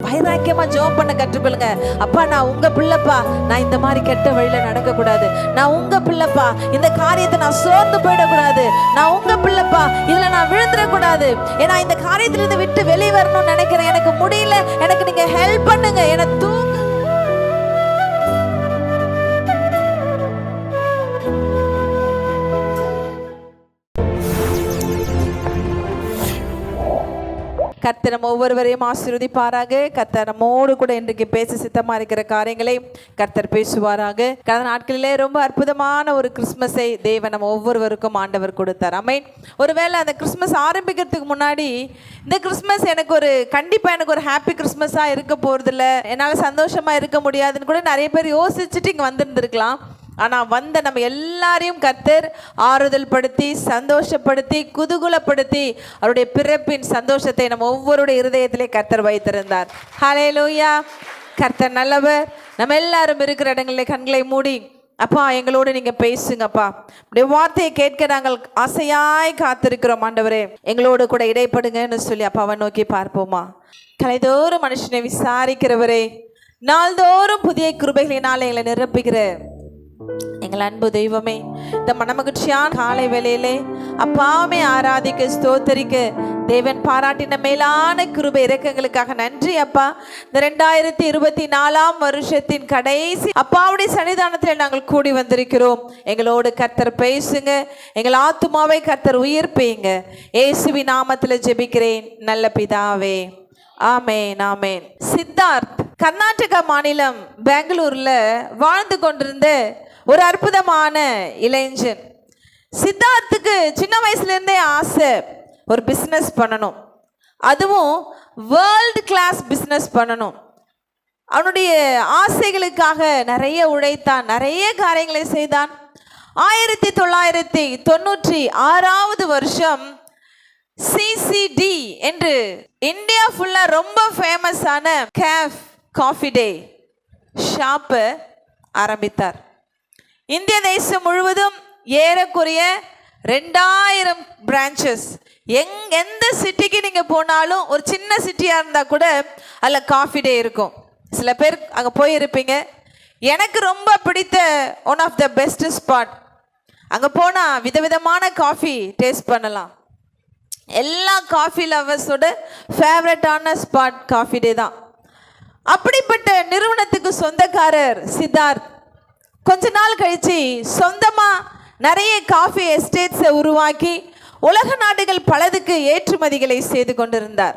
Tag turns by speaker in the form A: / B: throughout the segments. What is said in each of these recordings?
A: வைராக்கியமா ஜெபம் பண்ண கற்றுக்கொள்ளுங்க. அப்பா, நான் உங்க பிள்ளைப்பா, நான் இந்த மாதிரி கெட்ட வழியில நடக்க கூடாது. நான் உங்க பிள்ளைப்பா, இந்த காரியத்தை நான் சோர்ந்து போயிடக்கூடாது. நான் உங்க பிள்ளைப்பா, இதுல நான் விழுந்துடக்கூடாது. ஏன்னா இந்த காரியத்துல இருந்து விட்டு வெளியே வரணும்னு நினைக்கிறேன். எனக்கு முடியல, எனக்கு நீங்க ஹெல்ப் பண்ணுங்க, என்ன தூங்க. கர்த்தர் நம்ம ஒவ்வொருவரையும் ஆசீர்வதிப்பாராக. கர்த்தர் நம்மோடு கூட இன்றைக்கு பேச சித்தமா இருக்கிற காரியங்களை கர்த்தர் பேசுவாராக. கடந்த நாட்களிலே ரொம்ப அற்புதமான ஒரு கிறிஸ்மஸை தேவன் நம்ம ஒவ்வொருவருக்கும் ஆண்டவர் கொடுத்தார். ஆமென். ஒருவேளை அந்த கிறிஸ்மஸ் ஆரம்பிக்கிறதுக்கு முன்னாடி இந்த கிறிஸ்மஸ் எனக்கு கண்டிப்பாக எனக்கு ஒரு ஹாப்பி கிறிஸ்மஸாக இருக்க போகிறதில்ல, என்னால் சந்தோஷமாக இருக்க முடியாதுன்னு கூட நிறைய பேர் யோசிச்சுட்டு இங்கே வந்திருந்துருக்கலாம். ஆனால் நம்ம எல்லாரையும் கர்த்தர் ஆறுதல் படுத்தி, சந்தோஷப்படுத்தி, குதூகலப்படுத்தி அவருடைய பிறப்பின் சந்தோஷத்தை நம்ம ஒவ்வொருடைய இருதயத்திலே கர்த்தர் வைத்திருந்தார். ஹல்லேலூயா. கர்த்தர் நல்லவர். நம்ம எல்லாரும் இருக்கிற இடங்களிலே கண்களை மூடி, அப்பா எங்களோடு நீங்க பேசுங்கப்பா, இப்படி வார்த்தையை கேட்க நாங்கள் ஆசையாய் காத்திருக்கிறோம் ஆண்டவரே, எங்களோடு கூட இடைப்படுங்கன்னு சொல்லி அப்பாவை நோக்கி பார்ப்போமா. கலைதோறும் மனுஷனை விசாரிக்கிறவரே, நாள்தோறும் புதிய கிருபைகளினால எங்களை நிரப்புகிற எங்கள் அன்பு தெய்வமே, இந்த மனமகிழ்ச்சியான காலை வேளையிலே அப்பாவுமே ஆராதிக்க ஸ்தோத்தரிக்க தேவன் பாராட்டின மேலான கிருபை இரக்கங்களுக்காக நன்றி அப்பா. இந்த 2024 வருஷத்தின் கடைசி அப்பாவுடைய சன்னிதானத்தில் நாங்கள் கூடி வந்திருக்கிறோம். எங்களோடு கர்த்தர் பேசுங்க, எங்கள் ஆத்துமாவை கர்த்தர் உயிர்ப்பீங்க. இயேசுவின் நாமத்தில் ஜெபிக்கிறேன் நல்ல பிதாவே, ஆமேன் ஆமேன். சித்தார்த் கர்நாடகா மாநிலம் பெங்களூர்ல வாழ்ந்து கொண்டிருந்த ஒரு அற்புதமான இளைஞன். சித்தார்த்துக்கு சின்ன வயசுலேருந்தே ஆசை ஒரு பிஸ்னஸ் பண்ணணும், அதுவும் வேர்ல்டு கிளாஸ் பிஸ்னஸ் பண்ணணும். அவனுடைய ஆசைகளுக்காக நிறைய உழைத்தான், நிறைய காரியங்களை செய்தான். 1996 வருஷம் சிசிடி என்று இந்தியா ஃபுல்லா ரொம்ப ஃபேமஸான கேஃப் காஃபி டே ஷாப்பை ஆரம்பித்தார். இந்திய தேசம் முழுவதும் ஏறக்குறைய 2000 பிரான்ச்சஸ். எந்த சிட்டிக்கு நீங்கள் போனாலும், ஒரு சின்ன சிட்டியாக இருந்தால் கூட அதில் காஃபி டே இருக்கும். சில பேர் அங்கே போயிருப்பீங்க. எனக்கு ரொம்ப பிடித்த one of the best spot, அங்கே போனால் விதவிதமான காஃபி டேஸ்ட் பண்ணலாம். எல்லா காஃபி லவர்ஸோட ஃபேவரட்டான ஸ்பாட் காஃபி டே தான். அப்படிப்பட்ட நிறுவனத்துக்கு சொந்தக்காரர் சித்தார்த். கொஞ்ச நாள் கழிச்சு சொந்தமாக நிறைய காஃபி எஸ்டேட்ஸை உருவாக்கி உலக நாடுகள் பலதுக்கு ஏற்றுமதிகளை செய்து கொண்டிருந்தார்.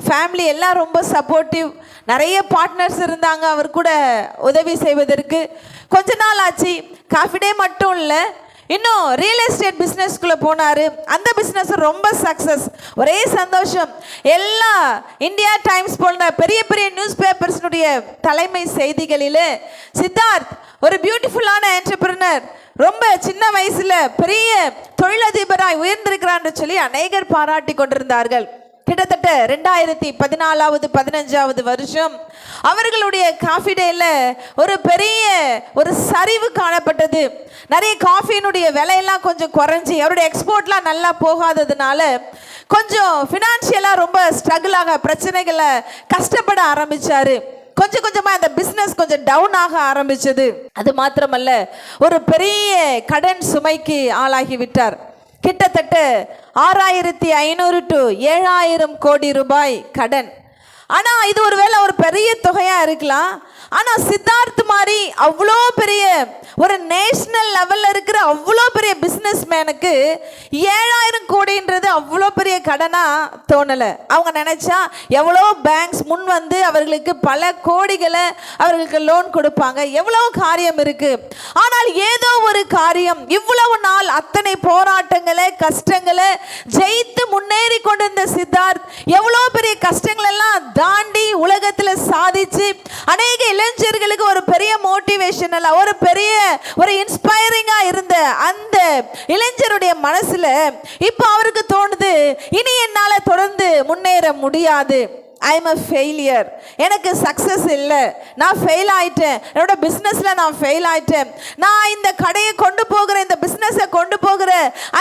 A: ஃபேமிலி எல்லாம் ரொம்ப சப்போர்ட்டிவ், நிறைய பார்ட்னர்ஸ் இருந்தாங்க அவர் கூட உதவி செய்வதற்கு. கொஞ்ச நாள் ஆச்சு. காஃபி டே மட்டும் இல்லை, இன்னும் ரியல் எஸ்டேட் பிஸ்னஸ்குள்ளே போனார். அந்த பிஸ்னஸ் ரொம்ப சக்ஸஸ், ஒரே சந்தோஷம். எல்லா இந்தியா டைம்ஸ் போன்ற பெரிய பெரிய நியூஸ் பேப்பர்ஸினுடைய தலைமை செய்திகளில் சித்தார்த் ஒரு பியூட்டிஃபுல்லான என்டர்பிரினர், ரொம்ப சின்ன வயசுல பெரிய தொழிலதிபராய் உயர்ந்திருக்கிறான்னு சொல்லி அநேகர் பாராட்டி கொண்டிருந்தார்கள். கிட்டத்தட்ட 2014-15 வருஷம் அவர்களுடைய காஃபி டேல ஒரு பெரிய சரிவு காணப்பட்டது. நிறைய காஃபியினுடைய விலையெல்லாம் கொஞ்சம் குறைஞ்சி, அவருடைய எக்ஸ்போர்ட்லாம் நல்லா போகாததுனால கொஞ்சம் ஃபினான்ஷியலாக ரொம்ப ஸ்ட்ரகிளாக, பிரச்சனைகளை கஷ்டப்பட ஆரம்பிச்சாரு. கொஞ்சம் கொஞ்சமாக அந்த பிஸ்னஸ் கொஞ்சம் டவுன் ஆக ஆரம்பிச்சது. அது மாத்திரமல்ல, ஒரு பெரிய கடன் சுமைக்கு ஆளாகி விட்டார். கிட்டத்தட்ட 6500 to 7000 கோடி ரூபாய் கடன். ஆனால் இது ஒருவேளை ஒரு பெரிய தொகையாக இருக்கலாம். ஆனால் சித்தார்த் மாதிரி அவ்வளோ பெரிய ஒரு நேஷனல் லெவலில் இருக்கிற அவ்வளோ பெரிய பிஸ்னஸ் மேனுக்கு 7000 கோடின்றது அவ்வளோ பெரிய கடனாக தோணலை. அவங்க நினச்சா எவ்வளோ பேங்க்ஸ் முன் வந்து அவர்களுக்கு பல கோடிகளை அவர்களுக்கு லோன் கொடுப்பாங்க, எவ்வளோ காரியம் இருக்குது. ஆனால் ஏதோ ஒரு காரியம் இவ்வளவு நாள் அத்தனை போராட்டங்களை கஷ்டங்களை ஜெயித்து முன்னேறி கொண்டிருந்த சித்தார்த் எவ்வளோ பெரிய கஷ்டங்கள் எல்லாம் தாண்டி உலகத்தில் சாதிச்சு அநேக இளைஞர்களுக்கு ஒரு பெரிய மோட்டிவேஷனல், ஒரு இன்ஸ்பைரிங்கா இருந்த அந்த இளைஞருடைய மனசுல இப்ப அவருக்கு தோணுது, இனி என்னால தொடர்ந்து முன்னேற முடியாது. ஐ எம் a ஃபெயிலியர், எனக்கு சக்ஸஸ் இல்லை, நான் ஃபெயில் ஆயிட்டேன், என்னோட பிஸ்னஸில் நான் ஃபெயில் ஆயிட்டேன், நான் இந்த கடையை கொண்டு போகிற, இந்த பிஸ்னஸை கொண்டு போகிற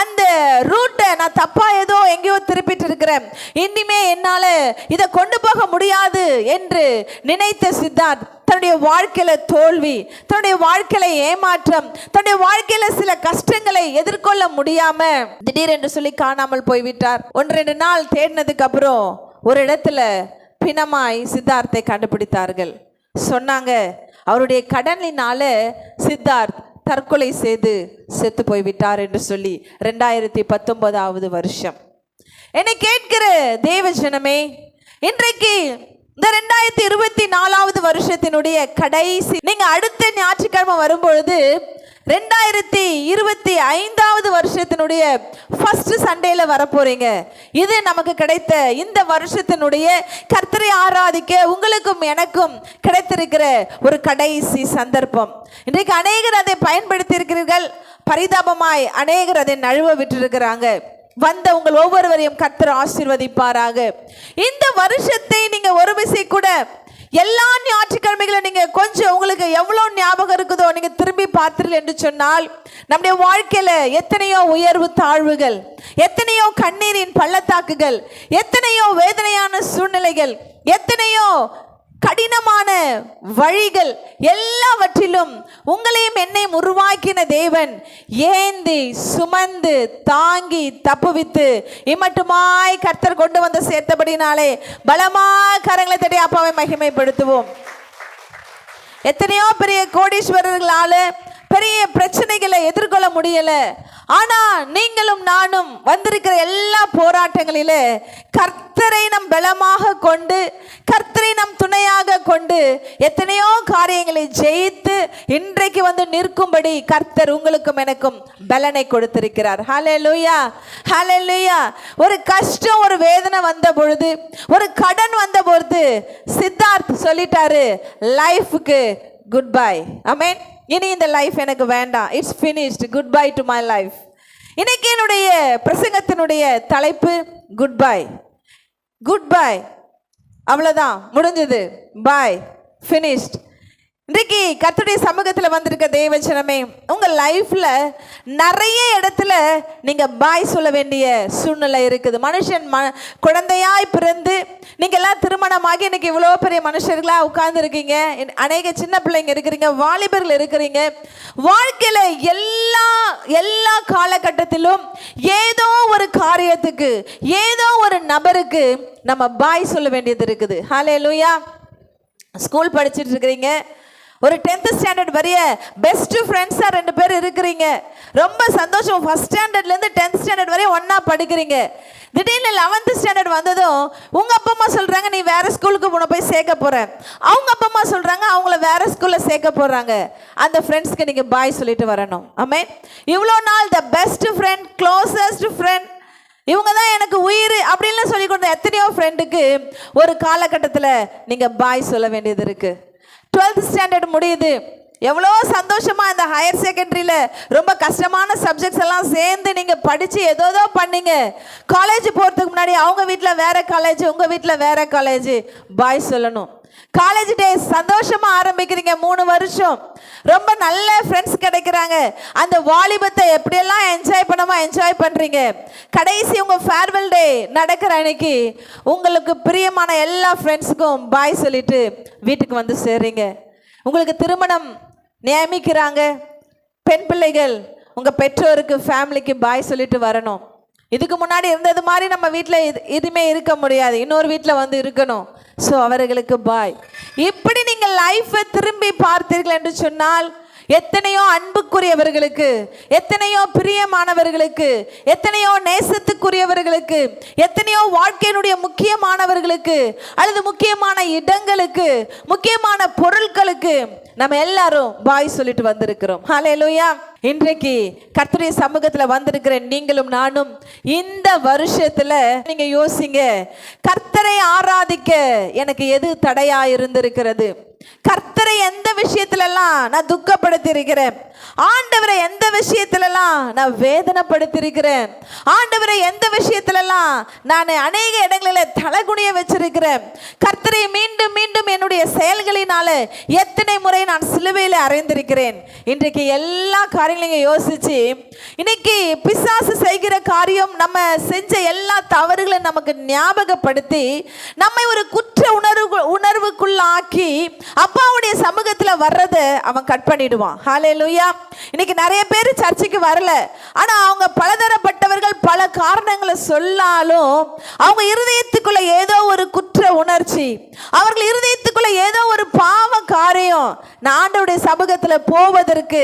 A: அந்த ரூட்டை நான் தப்பாக ஏதோ எங்கேயோ திருப்பிட்டு இருக்கிறேன், இனிமே என்னால் இதை கொண்டு போக முடியாது என்று நினைத்த சித்தார்த் தன்னுடைய வாழ்க்கையில தோல்வி, தன்னுடைய வாழ்க்கையில ஏமாற்றம், தன்னுடைய வாழ்க்கையில சில கஷ்டங்களை எதிர்கொள்ள முடியாம திடீரென்று சொல்லி காணாமல் போய்விட்டார். 1-2 நாள் தேடினதுக்கு அப்புறம் ஒரு இடத்துல பிணமாய் சித்தார்த்தை கண்டுபிடித்தார்கள். சொன்னாங்க, அவருடைய கடனினால சித்தார்த் தற்கொலை செய்து செத்து போய்விட்டார் என்று சொல்லி. 2019 வருஷம். என்னை கேட்கிற தேவ ஜனமே, இன்றைக்கு இந்த 2024 வருஷத்தினுடைய கடைசி, நீங்க அடுத்த ஞாயிற்றுக்கிழமை வரும்பொழுது 2025 வருஷத்தினுடைய ஃபர்ஸ்ட் சண்டேல வரப்போறீங்க. இது நமக்கு கிடைத்த இந்த வருஷத்தினுடைய கர்த்தரை ஆராதிக்க உங்களுக்கும் எனக்கும் கிடைத்திருக்கிற ஒரு கடைசி சந்தர்ப்பம். இன்றைக்கு அநேகர் அதை பயன்படுத்தி இருக்கிறீர்கள். பரிதாபமாய் அநேகர் அதை நழுவ விட்டிருக்கிறாங்க. வந்த உங்கள் ஒவ்வொருவரையும் கர்த்தர் ஆசீர்வதிப்பாராக. இந்த வருஷத்தை நீங்க ஒரு விசை கூட எல்லா ஞாயிற்றுக்கிழமைகளும் நீங்க கொஞ்சம் உங்களுக்கு எவ்வளவு ஞாபகம் இருக்குதோ நீங்க திரும்பி பார்த்தீர்கள் என்று சொன்னால், நம்முடைய வாழ்க்கையில எத்தனையோ உயர்வு தாழ்வுகள், எத்தனையோ கண்ணீரின் பள்ளத்தாக்குகள், எத்தனையோ வேதனையான சூழ்நிலைகள், எத்தனையோ கடினமான வழிகள், எல்லாவற்றிலும் உங்களையும் என்னையும் உருவாக்கின தேவன் ஏந்தி சுமந்து தாங்கி தப்புவித்து இம்மட்டுமாய் கர்த்தர் கொண்டு வந்து சேர்த்தபடினாலே பலமாய் கரங்களை தட்டி அப்பாவை மகிமைப்படுத்துவோம். எத்தனையோ பெரிய கோடீஸ்வரர்களால பெரிய பிரச்சனைகளை எதிர்கொள்ள முடியல. ஆனா நீங்களும் நானும் வந்திருக்கிற எல்லா போராட்டங்களிலே கர்த்தரை நம் பலமாக கொண்டு, கர்த்தரை நம் துணையாக கொண்டு எத்தனையோ காரியங்களை ஜெயித்து இன்றைக்கு வந்து நிற்கும்படி கர்த்தர் உங்களுக்கும் எனக்கும் பலனை கொடுத்திருக்கிறார். ஹல்லேலூயா, ஹல்லேலூயா. ஒரு கஷ்டம், ஒரு வேதனை வந்த பொழுது, ஒரு கடன் வந்த பொழுது சித்தார்த் சொல்லிட்டாரு, லைஃப்க்கு குட் பை. ஆமென். இனி இந்த லைஃப் எனக்கு வேண்டாம், it's finished, good bye to my life. இன்னைக்கு என்னுடைய பிரசங்கத்தினுடைய தலைப்பு குட் பை. குட் பை, அவ்வளோதான், முடிஞ்சது, பாய், ஃபினிஷ்ட். இன்றைக்கு கர்த்தருடைய சமூகத்தில் வந்திருக்க தேவஜனமே, உங்கள் லைஃப்பில் நிறைய இடத்துல நீங்கள் பாய் சொல்ல வேண்டிய சூழ்நிலை இருக்குது. மனுஷன் குழந்தையாய் பிறந்து நீங்கள் எல்லாம் திருமணமாகி இன்னைக்கு இவ்வளோ பெரிய மனுஷர்களாக உட்கார்ந்துருக்கீங்க. அநேக சின்ன பிள்ளைங்க இருக்கிறீங்க, வாலிபர்கள் இருக்கிறீங்க. வாழ்க்கையில் எல்லா காலகட்டத்திலும் ஏதோ ஒரு காரியத்துக்கு, ஏதோ ஒரு நபருக்கு நம்ம பாய் சொல்ல வேண்டியது இருக்குது. ஹல்லேலூயா. ஸ்கூல் படிச்சுட்டு இருக்கிறீங்க, ஒரு 10th ஸ்டாண்டர்ட் வரைய பெஸ்ட் ஃப்ரெண்ட்ஸாக 2 பேர் இருக்கிறீங்க, ரொம்ப சந்தோஷம். ஃபர்ஸ்ட் ஸ்டாண்டர்ட்லேருந்து 10th ஸ்டாண்டர்ட் வரையும் ஒன்றா படிக்கிறீங்க. திடீர்னு 11th ஸ்டாண்டர்ட் வந்ததும் உங்கள் அப்பா அம்மா சொல்கிறாங்க, நீ வேறு ஸ்கூலுக்கு போய் சேர்க்க போகிற. அவங்க அப்பா அம்மா சொல்கிறாங்க, அவங்கள வேறு ஸ்கூலில் சேர்க்க போகிறாங்க. அந்த ஃப்ரெண்ட்ஸ்க்கு நீங்கள் பாய் சொல்லிட்டு வரணும். ஆமென். இவ்வளோ நாள் the best friend, closest friend, இவங்க தான் எனக்கு உயிர் அப்படின்லாம் சொல்லி கொடுத்த எத்தனையோ ஃப்ரெண்டுக்கு ஒரு காலகட்டத்தில் நீங்கள் பாய் சொல்ல வேண்டியது இருக்குது. 12th ஸ்டாண்டர்ட் முடியுது, எவ்வளோ சந்தோஷமாக இந்த ஹையர் செகண்டரியில் ரொம்ப கஷ்டமான சப்ஜெக்ட்ஸ் எல்லாம் சேர்ந்து நீங்கள் படித்து ஏதோ பண்ணீங்க. காலேஜ் போகிறதுக்கு முன்னாடி அவங்க வீட்டில் வேறு காலேஜ், உங்கள் வீட்டில் வேறு காலேஜ், பாய் சொல்லணும். காலேஜ் டேஸ் சந்தோஷமாக ஆரம்பிக்கிறீங்க, 3 வருஷம் ரொம்ப நல்ல ஃப்ரெண்ட்ஸ் கிடைக்கிறாங்க. அந்த வாலிபத்தை எப்படியெல்லாம் என்ஜாய் என்ஜாய் பண்ணுறீங்க. கடைசி உங்கள் ஃபேர்வெல் டே நடக்கிற அன்னைக்கு உங்களுக்கு பிரியமான எல்லா ஃப்ரெண்ட்ஸுக்கும் பாய் சொல்லிட்டு வீட்டுக்கு வந்து சேர்றீங்க. உங்களுக்கு திருமணம் நியமிக்கிறாங்க. பெண் பிள்ளைகள் உங்கள் பெற்றோருக்கு, ஃபேமிலிக்கு பாய் சொல்லிட்டு வரணும். இதுக்கு முன்னாடி இருந்தது மாதிரி நம்ம வீட்டில் எதுவுமே இருக்க முடியாது, இன்னொரு வீட்டில் வந்து இருக்கணும். ஸோ அவர்களுக்கு பாய். இப்படி நீங்கள் லைஃப்பை திரும்பி பார்த்தீர்கள் என்று சொன்னால் எத்தனையோ அன்புக்குரியவர்களுக்கு, எத்தனையோ பிரியமானவர்களுக்கு, எத்தனையோ நேசத்துக்குரியவர்களுக்கு, எத்தனையோ வாழ்க்கையினுடைய முக்கியமானவர்களுக்கு அல்லது முக்கியமான இடங்களுக்கு, முக்கியமான பொருட்களுக்கு நம்ம எல்லாரும் பாய் சொல்லிட்டு வந்திருக்கிறோம். ஹல்லேலூயா. இன்றைக்கு கர்த்தருடைய சமூகத்தில் வந்திருக்கிற நீங்களும் நானும் இந்த வருஷத்துல நீங்க யோசிங்க, கர்த்தரை ஆராதிக்க எனக்கு எது தடையா இருந்திருக்கிறது? கர்த்தரை எந்த விஷயத்திலெல்லாம் நான் துக்கப்படுத்தி இருக்கிறேன், ஆண்டவரை எந்த விஷயத்திலெல்லாம் நான் வேதனைப்படுத்தியிருக்கிறேன், ஆண்டவரை எந்த விஷயத்திலெல்லாம் நான் அநேக இடங்களில் தலகுனிய வச்சிருக்கிறேன், கர்த்தரை மீண்டும் மீண்டும் என்னுடைய செயல்களினால எத்தனை முறை நான் சிலுவையில் அறைந்திருக்கிறேன். இன்றைக்கு எல்லா காரியங்களையும் யோசிச்சு, இன்னைக்கு பிசாசு செய்கிற காரியம் நம்ம செஞ்ச எல்லா தவறுகளை நமக்கு ஞாபகப்படுத்தி நம்மை ஒரு குற்ற உணர்வுக்குள்ள ஆக்கி அப்பாவுடைய சமூகத்தில் வர்றதை அவன் கட் பண்ணிடுவான். ஹல்லேலூயா. இன்னைக்கு நிறைய பேர் சர்ச்சுக்கு வரல, ஆனா அவங்க பலதரப்பட்டவர்கள் பல காரணங்களை சொல்லாலும் அவங்க இருதயத்துக்குள்ள ஏதோ ஒரு குற்ற உணர்ச்சி, அவர்கள் இருதயத்துக்குள்ள ஏதோ ஒரு பாவ காரியம், நான் ஆண்டவருடைய சமூகத்தில் போவதற்கு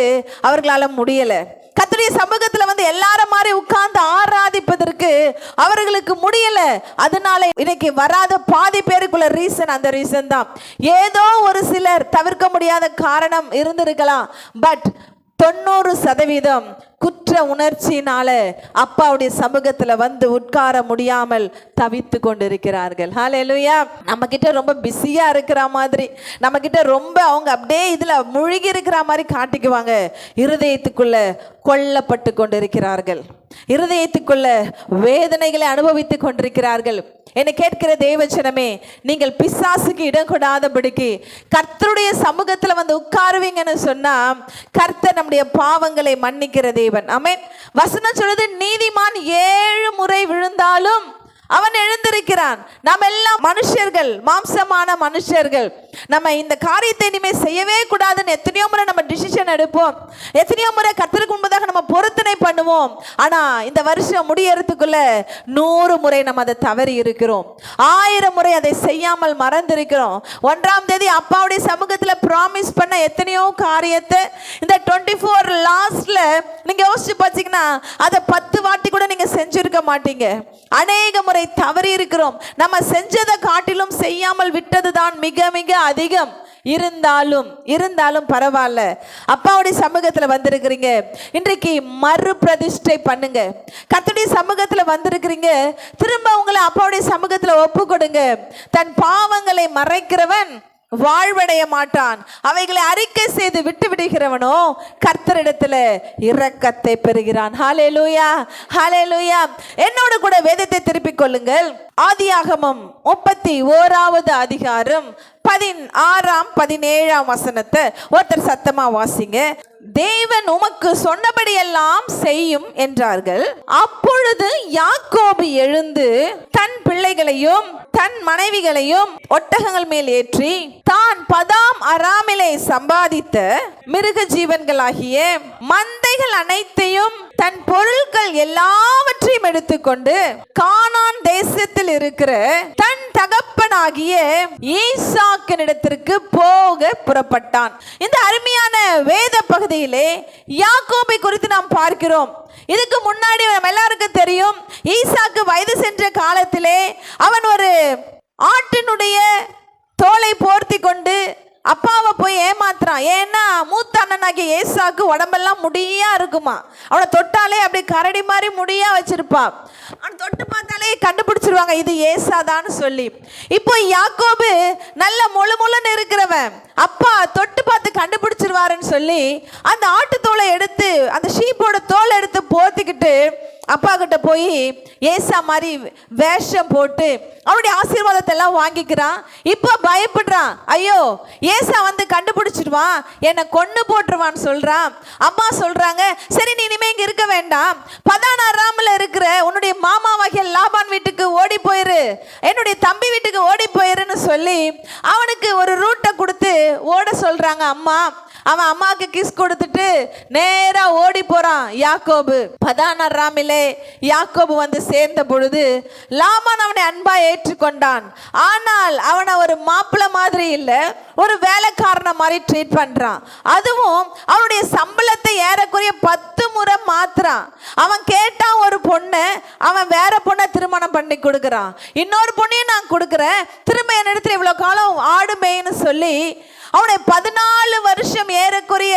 A: அவர்களால முடியல. கர்த்தருடைய சமூகத்துல வந்து எல்லாரும் மாதிரி உட்கார்ந்து ஆராதிப்பதற்கு அவர்களுக்கு முடியல. அதனால இன்னைக்கு வராத பாதி பேருக்குள்ள ரீசன் அந்த ரீசன் தான். ஏதோ ஒரு சிலர் தவிர்க்க முடியாத காரணம் இருந்திருக்கலாம், பட் 90% குற்ற உணர்ச்சியினால அப்பாவுடைய சமூகத்துல வந்து உட்கார முடியாமல் தவித்து கொண்டிருக்கிறார்கள். ஹல்லேலூயா. நம்ம கிட்ட ரொம்ப பிஸியா இருக்கிற மாதிரி, நம்ம கிட்ட ரொம்ப அவங்க அப்படியே இதுல முழுகி இருக்கிற மாதிரி காட்டிக்குவாங்க. இருதயத்துக்குள்ள கொல்லப்பட்டு கொண்டிருக்கிறார்கள், இருதயத்துக்குள்ள வேதனைகளை அனுபவித்து கொண்டிருக்கிறார்கள். என்னை கேட்கிற தேவஜனமே, நீங்கள் பிசாசுக்கு இடம் கொடாதபடிக்கு கர்த்தருடைய சமூகத்துல வந்து உட்காருவீங்கன்னு சொன்னா கர்த்தர் நம்முடைய பாவங்களை மன்னிக்கிற தேவன். ஆமென். வசனம் சொல்லுது, நீதிமான் 7 முறை விழுந்தாலும் அவன் எழுந்திருக்கிறான். நாம் எல்லாம் மனுஷர்கள், மாம்சமான மனுஷர்கள். நம்ம இந்த காரியத்தை இனிமேல் செய்யவே கூடாதுன்னு எத்தனையோ முறை நம்ம டிசிஷன் எடுப்போம், எத்தனையோ முறை கர்த்தருக்கு முன்பதாக நம்ம பொருத்தனை பண்ணுவோம். ஆனா இந்த வருஷம் முடியறதுக்குள்ள 100 முறை நம்ம அதை தவறி இருக்கிறோம், 1000 முறை அதை செய்யாமல் மறந்திருக்கிறோம். 1ஆம் தேதி அப்பாவுடைய சமூகத்துல ப்ராமிஸ் பண்ண எத்தனையோ காரியத்தை இந்த 24 லாஸ்ட்ல நீங்க யோசிச்சு பார்த்தீங்கன்னா அதை 10 வாட்டி கூட நீங்க செஞ்சிருக்க மாட்டீங்க. அநேக முறை தவறி இருக்கிறோம். நம்ம செஞ்சதை காட்டிலும் செய்யாமல் விட்டதுதான் மிக மிக அதிகம். இருந்தாலும் பரவாயில்ல, அப்பாவுடைய சமூகத்துல வந்திருக்கிறீங்க, இன்றைக்கு மறு பிரதிஷ்டை பண்ணுங்க. கர்த்தருடைய சமூகத்துல வந்திருக்கிறீங்க, திரும்ப உங்களை அப்பாவுடைய சமூகத்துல ஒப்பு கொடுங்க. தன் பாவங்களை மறைக்கிறவன் வாழ்வடைய மாட்டான், அவைகளை அறிக்கை செய்து விட்டு விடுகிறவனோ கர்த்தரிடத்துல இரக்கத்தை பெறுகிறான். ஹல்லேலூயா, ஹல்லேலூயா. என்னோடு கூட வேதத்தை திருப்பிக் கொள்ளுங்கள். ஆதியாகமம் 31வது அதிகாரம் 16ஆம் 17ஆம் வசனத்தை ஒருத்தர் சத்தமா வாசிங்க. தேவன் உமக்கு சொன்னபடி எல்லாம் செய்யும் என்றார்கள். அப்பொழுது யாக்கோபு எழுந்து தன் பிள்ளைகளையும் தன் மனைவிகளையும் ஒட்டகங்கள் மேல் ஏற்றி தான் பதாம் அராமிலே சம்பாதித்த மிருக ஜீவன்களாகிய மந்தைகள் அனைத்தையும் தன் பொருட்கள் எல்லாவற்றையும் எடுத்துக்கொண்டு கானான் தேசத்தில் இருக்கிற தன் தகப்பனாகிய ஈசாக்கினிடத்திற்கு போக புறப்பட்டான். இந்த அருமையான வேத பகுதியிலே யாக்கோபை குறித்து நாம் பார்க்கிறோம். இதுக்கு முன்னாடி நம்ம எல்லாருக்கும் தெரியும், ஈசாக்கு வயது சென்ற காலத்திலே அவன் ஒரு ஆட்டினுடைய தோலை போர்த்தி கொண்டு அப்பாவை போய் ஏமாத்துறான். ஏன்னா மூத்த அண்ணனாகிய ஏசாக்கு உடம்பெல்லாம் முடியா இருக்குமா, அவனை தொட்டாலே அப்படி கரடி மாதிரி முடியா வச்சிருப்பா. அவன் தொட்டு பார்த்தாலே கண்டுபிடிச்சிருவாங்க இது ஏசாதான்னு சொல்லி. இப்போ யாக்கோபு நல்ல முழுன்னு இருக்கிறவன், அப்பா தொட்டு பார்த்து கண்டுபிடிச்சிருவாருன்னு சொல்லி அந்த ஆட்டு தோலை எடுத்து, அந்த ஷீப்போட தோலை எடுத்து போத்திக்கிட்டு அப்பா கிட்ட போய் ஏசா மாதிரி வேஷம் போட்டு அவனுடைய ஆசீர்வாதத்தை எல்லாம் வாங்கிக்கிறான். இப்போ பயப்படுறான், ஐயோ ஏசா வந்து கண்டுபிடிச்சிடுவான், என்னை கொன்னு போட்டுருவான்னு சொல்றான். அம்மா சொல்றாங்க, சரி நீ இனிமே இங்க இருக்க வேண்டாம், பதான் அராமில் இருக்கிற உன்னுடைய மாமாவாகிய லாபான் வீட்டுக்கு ஓடி போயிரு, என்னுடைய தம்பி வீட்டுக்கு ஓடி போயிருன்னு சொல்லி அவனுக்கு ஒரு ரூட்டை கொடுத்து ஓட சொல்றாங்க அம்மா. அவன் அம்மாவுக்கு கிஸ் கொடுத்துட்டு நேரா ஓடி போறான் யாக்கோபு. பதான் அராமிலே யாக்கோபு வந்து சேர்ந்த பொழுது லாபான் அவனை அன்பா ஏற்றுக்கொண்டான். ஆனால் அவனை ஒரு மாப்பிள்ளை மாதிரி இல்லை, ஒரு வேலைக்காரனை மாதிரி ட்ரீட் பண்றான். அதுவும் அவனுடைய சம்பளத்தை ஏறக்குறைய 10 முறை மாத்துறான். அவன் கேட்டான் ஒரு பொண்ணு, அவன் வேற பொண்ணை திருமணம் பண்ணி கொடுக்குறான். இன்னொரு பொண்ணையும் நான் கொடுக்குறேன், திரும்ப என்னிடத்துல இவ்வளவு காலம் ஆடு மேய்ன்னு சொல்லி அவனை 14 வருஷம் ஏறக்குறைய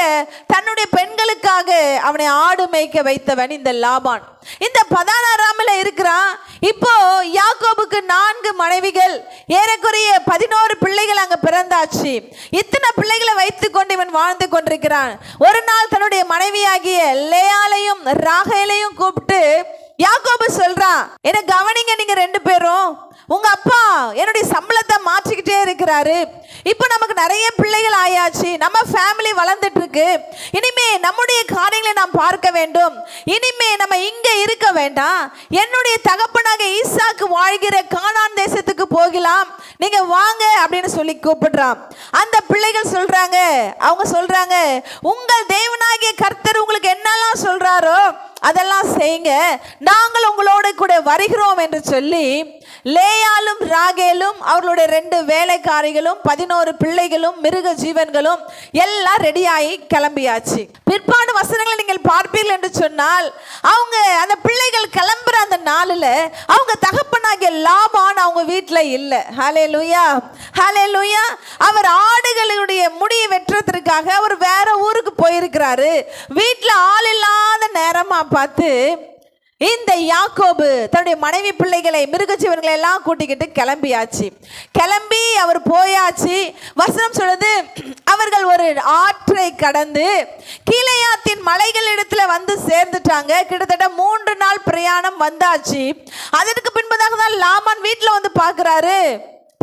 A: தன்னுடைய பெண்களுக்காக அவனை ஆடு மேய்க்க வைத்தவன் இந்த லாபான். இந்த பதானாராமில் இருக்கிறான். இப்போ யாக்கோபுக்கு 4 மனைவிகள், ஏறக்குறைய 11 பிள்ளைகள் அங்க பிறந்தாச்சு. இத்தனை பிள்ளைகளை வைத்துக் கொண்டு இவன் வாழ்ந்து கொண்டிருக்கிறான். ஒரு நாள் தன்னுடைய மனைவியாகிய லேயாளையும் ராகேலையும் கூப்பிட்டு யாக்கோபு சொல்றான், என்ன கவனிங்க, நீங்க 2 பேரும், உங்க அப்பா என்னுடைய சம்பளத்தை மாற்றிக்கிட்டே இருக்கிறாரு. இப்போ நமக்கு நிறைய பிள்ளைகள் ஆயாச்சு, நம்ம ஃபேமிலி வளர்ந்துட்டு இருக்கு. இனிமே நம்முடைய காரியங்களை நாம் பார்க்க வேண்டும். இனிமே நம்ம இங்க இருக்க வேண்டாம். என்னுடைய தகப்பனாக ஈசாக்கு வாழ்கிற கானான் தேசத்துக்கு போகலாம், நீங்க வாங்க அப்படின்னு சொல்லி கூப்பிடுறான். அந்த பிள்ளைகள் சொல்றாங்க, அவங்க சொல்றாங்க, உங்கள் தேவனாகிய கர்த்தர் உங்களுக்கு என்னெல்லாம் சொல்றாரோ அதெல்லாம் செய்யுங்க, நாங்கள் உங்களோட கூட வருகிறோம் என்று சொல்லி லேயாலும் ராகேலும் அவர்களுடைய 2 வேலைக்காரிகளும் 11 பிள்ளைகளும் மிருக ஜீவன்களும் எல்லாம் ரெடியாகி கிளம்பியாச்சு. பிற்பாடு வசனங்களை நீங்கள் பார்ப்பீர்கள் என்று சொன்னால், அவங்க அந்த பிள்ளைகள் கிளம்புற அந்த நாளில் அவங்க தகப்பனாகிய லாபான் அவங்க வீட்டில் இல்லை. ஹல்லேலூயா, ஹல்லேலூயா. அவர் ஆடுகளுடைய முடியை வெட்டுறதுக்காக அவர் வேற ஊருக்கு போயிருக்கிறாரு. வீட்டில் ஆள் இல்லாத நேரமா பார்த்து இந்த யாக்கோபு தன்னுடைய மனைவி பிள்ளைகளை மிருக ஜீவன்களை எல்லாம் கூட்டிக்கிட்டு கிளம்பியாச்சு. கிளம்பி அவர் போயாச்சு. வசனம் சொல்லுது, அவர்கள் ஒரு ஆற்றை கடந்து கீலேயாத்தின் மலைகள் இடத்துல வந்து சேர்ந்துட்டாங்க. கிட்டத்தட்ட 3 நாள் பிரயாணம் வந்தாச்சு. அதற்கு பின்பதாக தான் லாபான் வீட்டில் வந்து பார்க்குறாரு,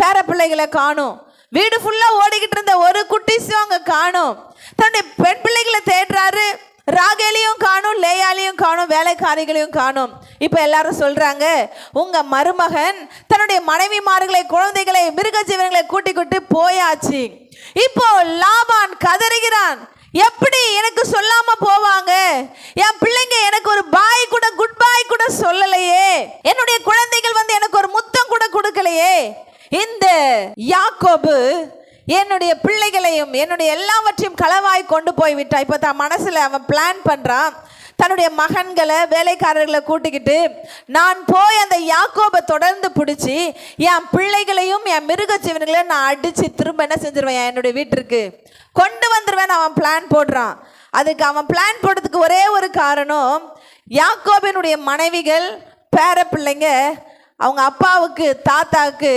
A: பேர பிள்ளைகளை காணும். வீடு ஃபுல்லாக ஓடிக்கிட்டு இருந்த ஒரு குட்டிஸும் அங்கே காணும். தன்னுடைய பெண் பிள்ளைகளை தேடுறாரு. ராகேலையும் காணும், லேயாலையும் காணும், வேலைக்காரிகளையும் காணும். இப்போ எல்லாரும் சொல்றாங்க, உங்க மருமகன் தன்னுடைய மனைவிமார்களை, குழந்தைகளை, மிருக ஜீவன்களை கூட்டிக்கிட்டு போயாச்சு. இப்போ லாபான் கதறுகிறான், எப்படி எனக்கு சொல்லாம போவாங்க? என் பிள்ளைங்க எனக்கு ஒரு பாய் கூட, குட் பாய் கூட சொல்லலையே. என்னுடைய குழந்தைகள் வந்து எனக்கு ஒரு முத்தம் கூட கொடுக்கலையே. இந்த யாக்கோபு என்னுடைய பிள்ளைகளையும் என்னுடைய எல்லாவற்றையும் களவாய் கொண்டு போய் விட்டா. இப்போ தான் மனசில் அவன் பிளான் பண்ணுறான், தன்னுடைய மகன்களை, வேலைக்காரர்களை கூட்டிக்கிட்டு நான் போய் அந்த யாக்கோபை தொடர்ந்து பிடிச்சி என் பிள்ளைகளையும் என் மிருக ஜீவன்களையும் நான் அடித்து திரும்ப என்ன செஞ்சிருவேன், என்னுடைய வீட்டிற்கு கொண்டு வந்துடுவேன். அவன் பிளான் போடுறான். அதுக்கு அவன் பிளான் போடுறதுக்கு ஒரே ஒரு காரணம், யாக்கோபினுடைய மனைவிகள், பேர பிள்ளைங்க அவங்க அப்பாவுக்கு, தாத்தாவுக்கு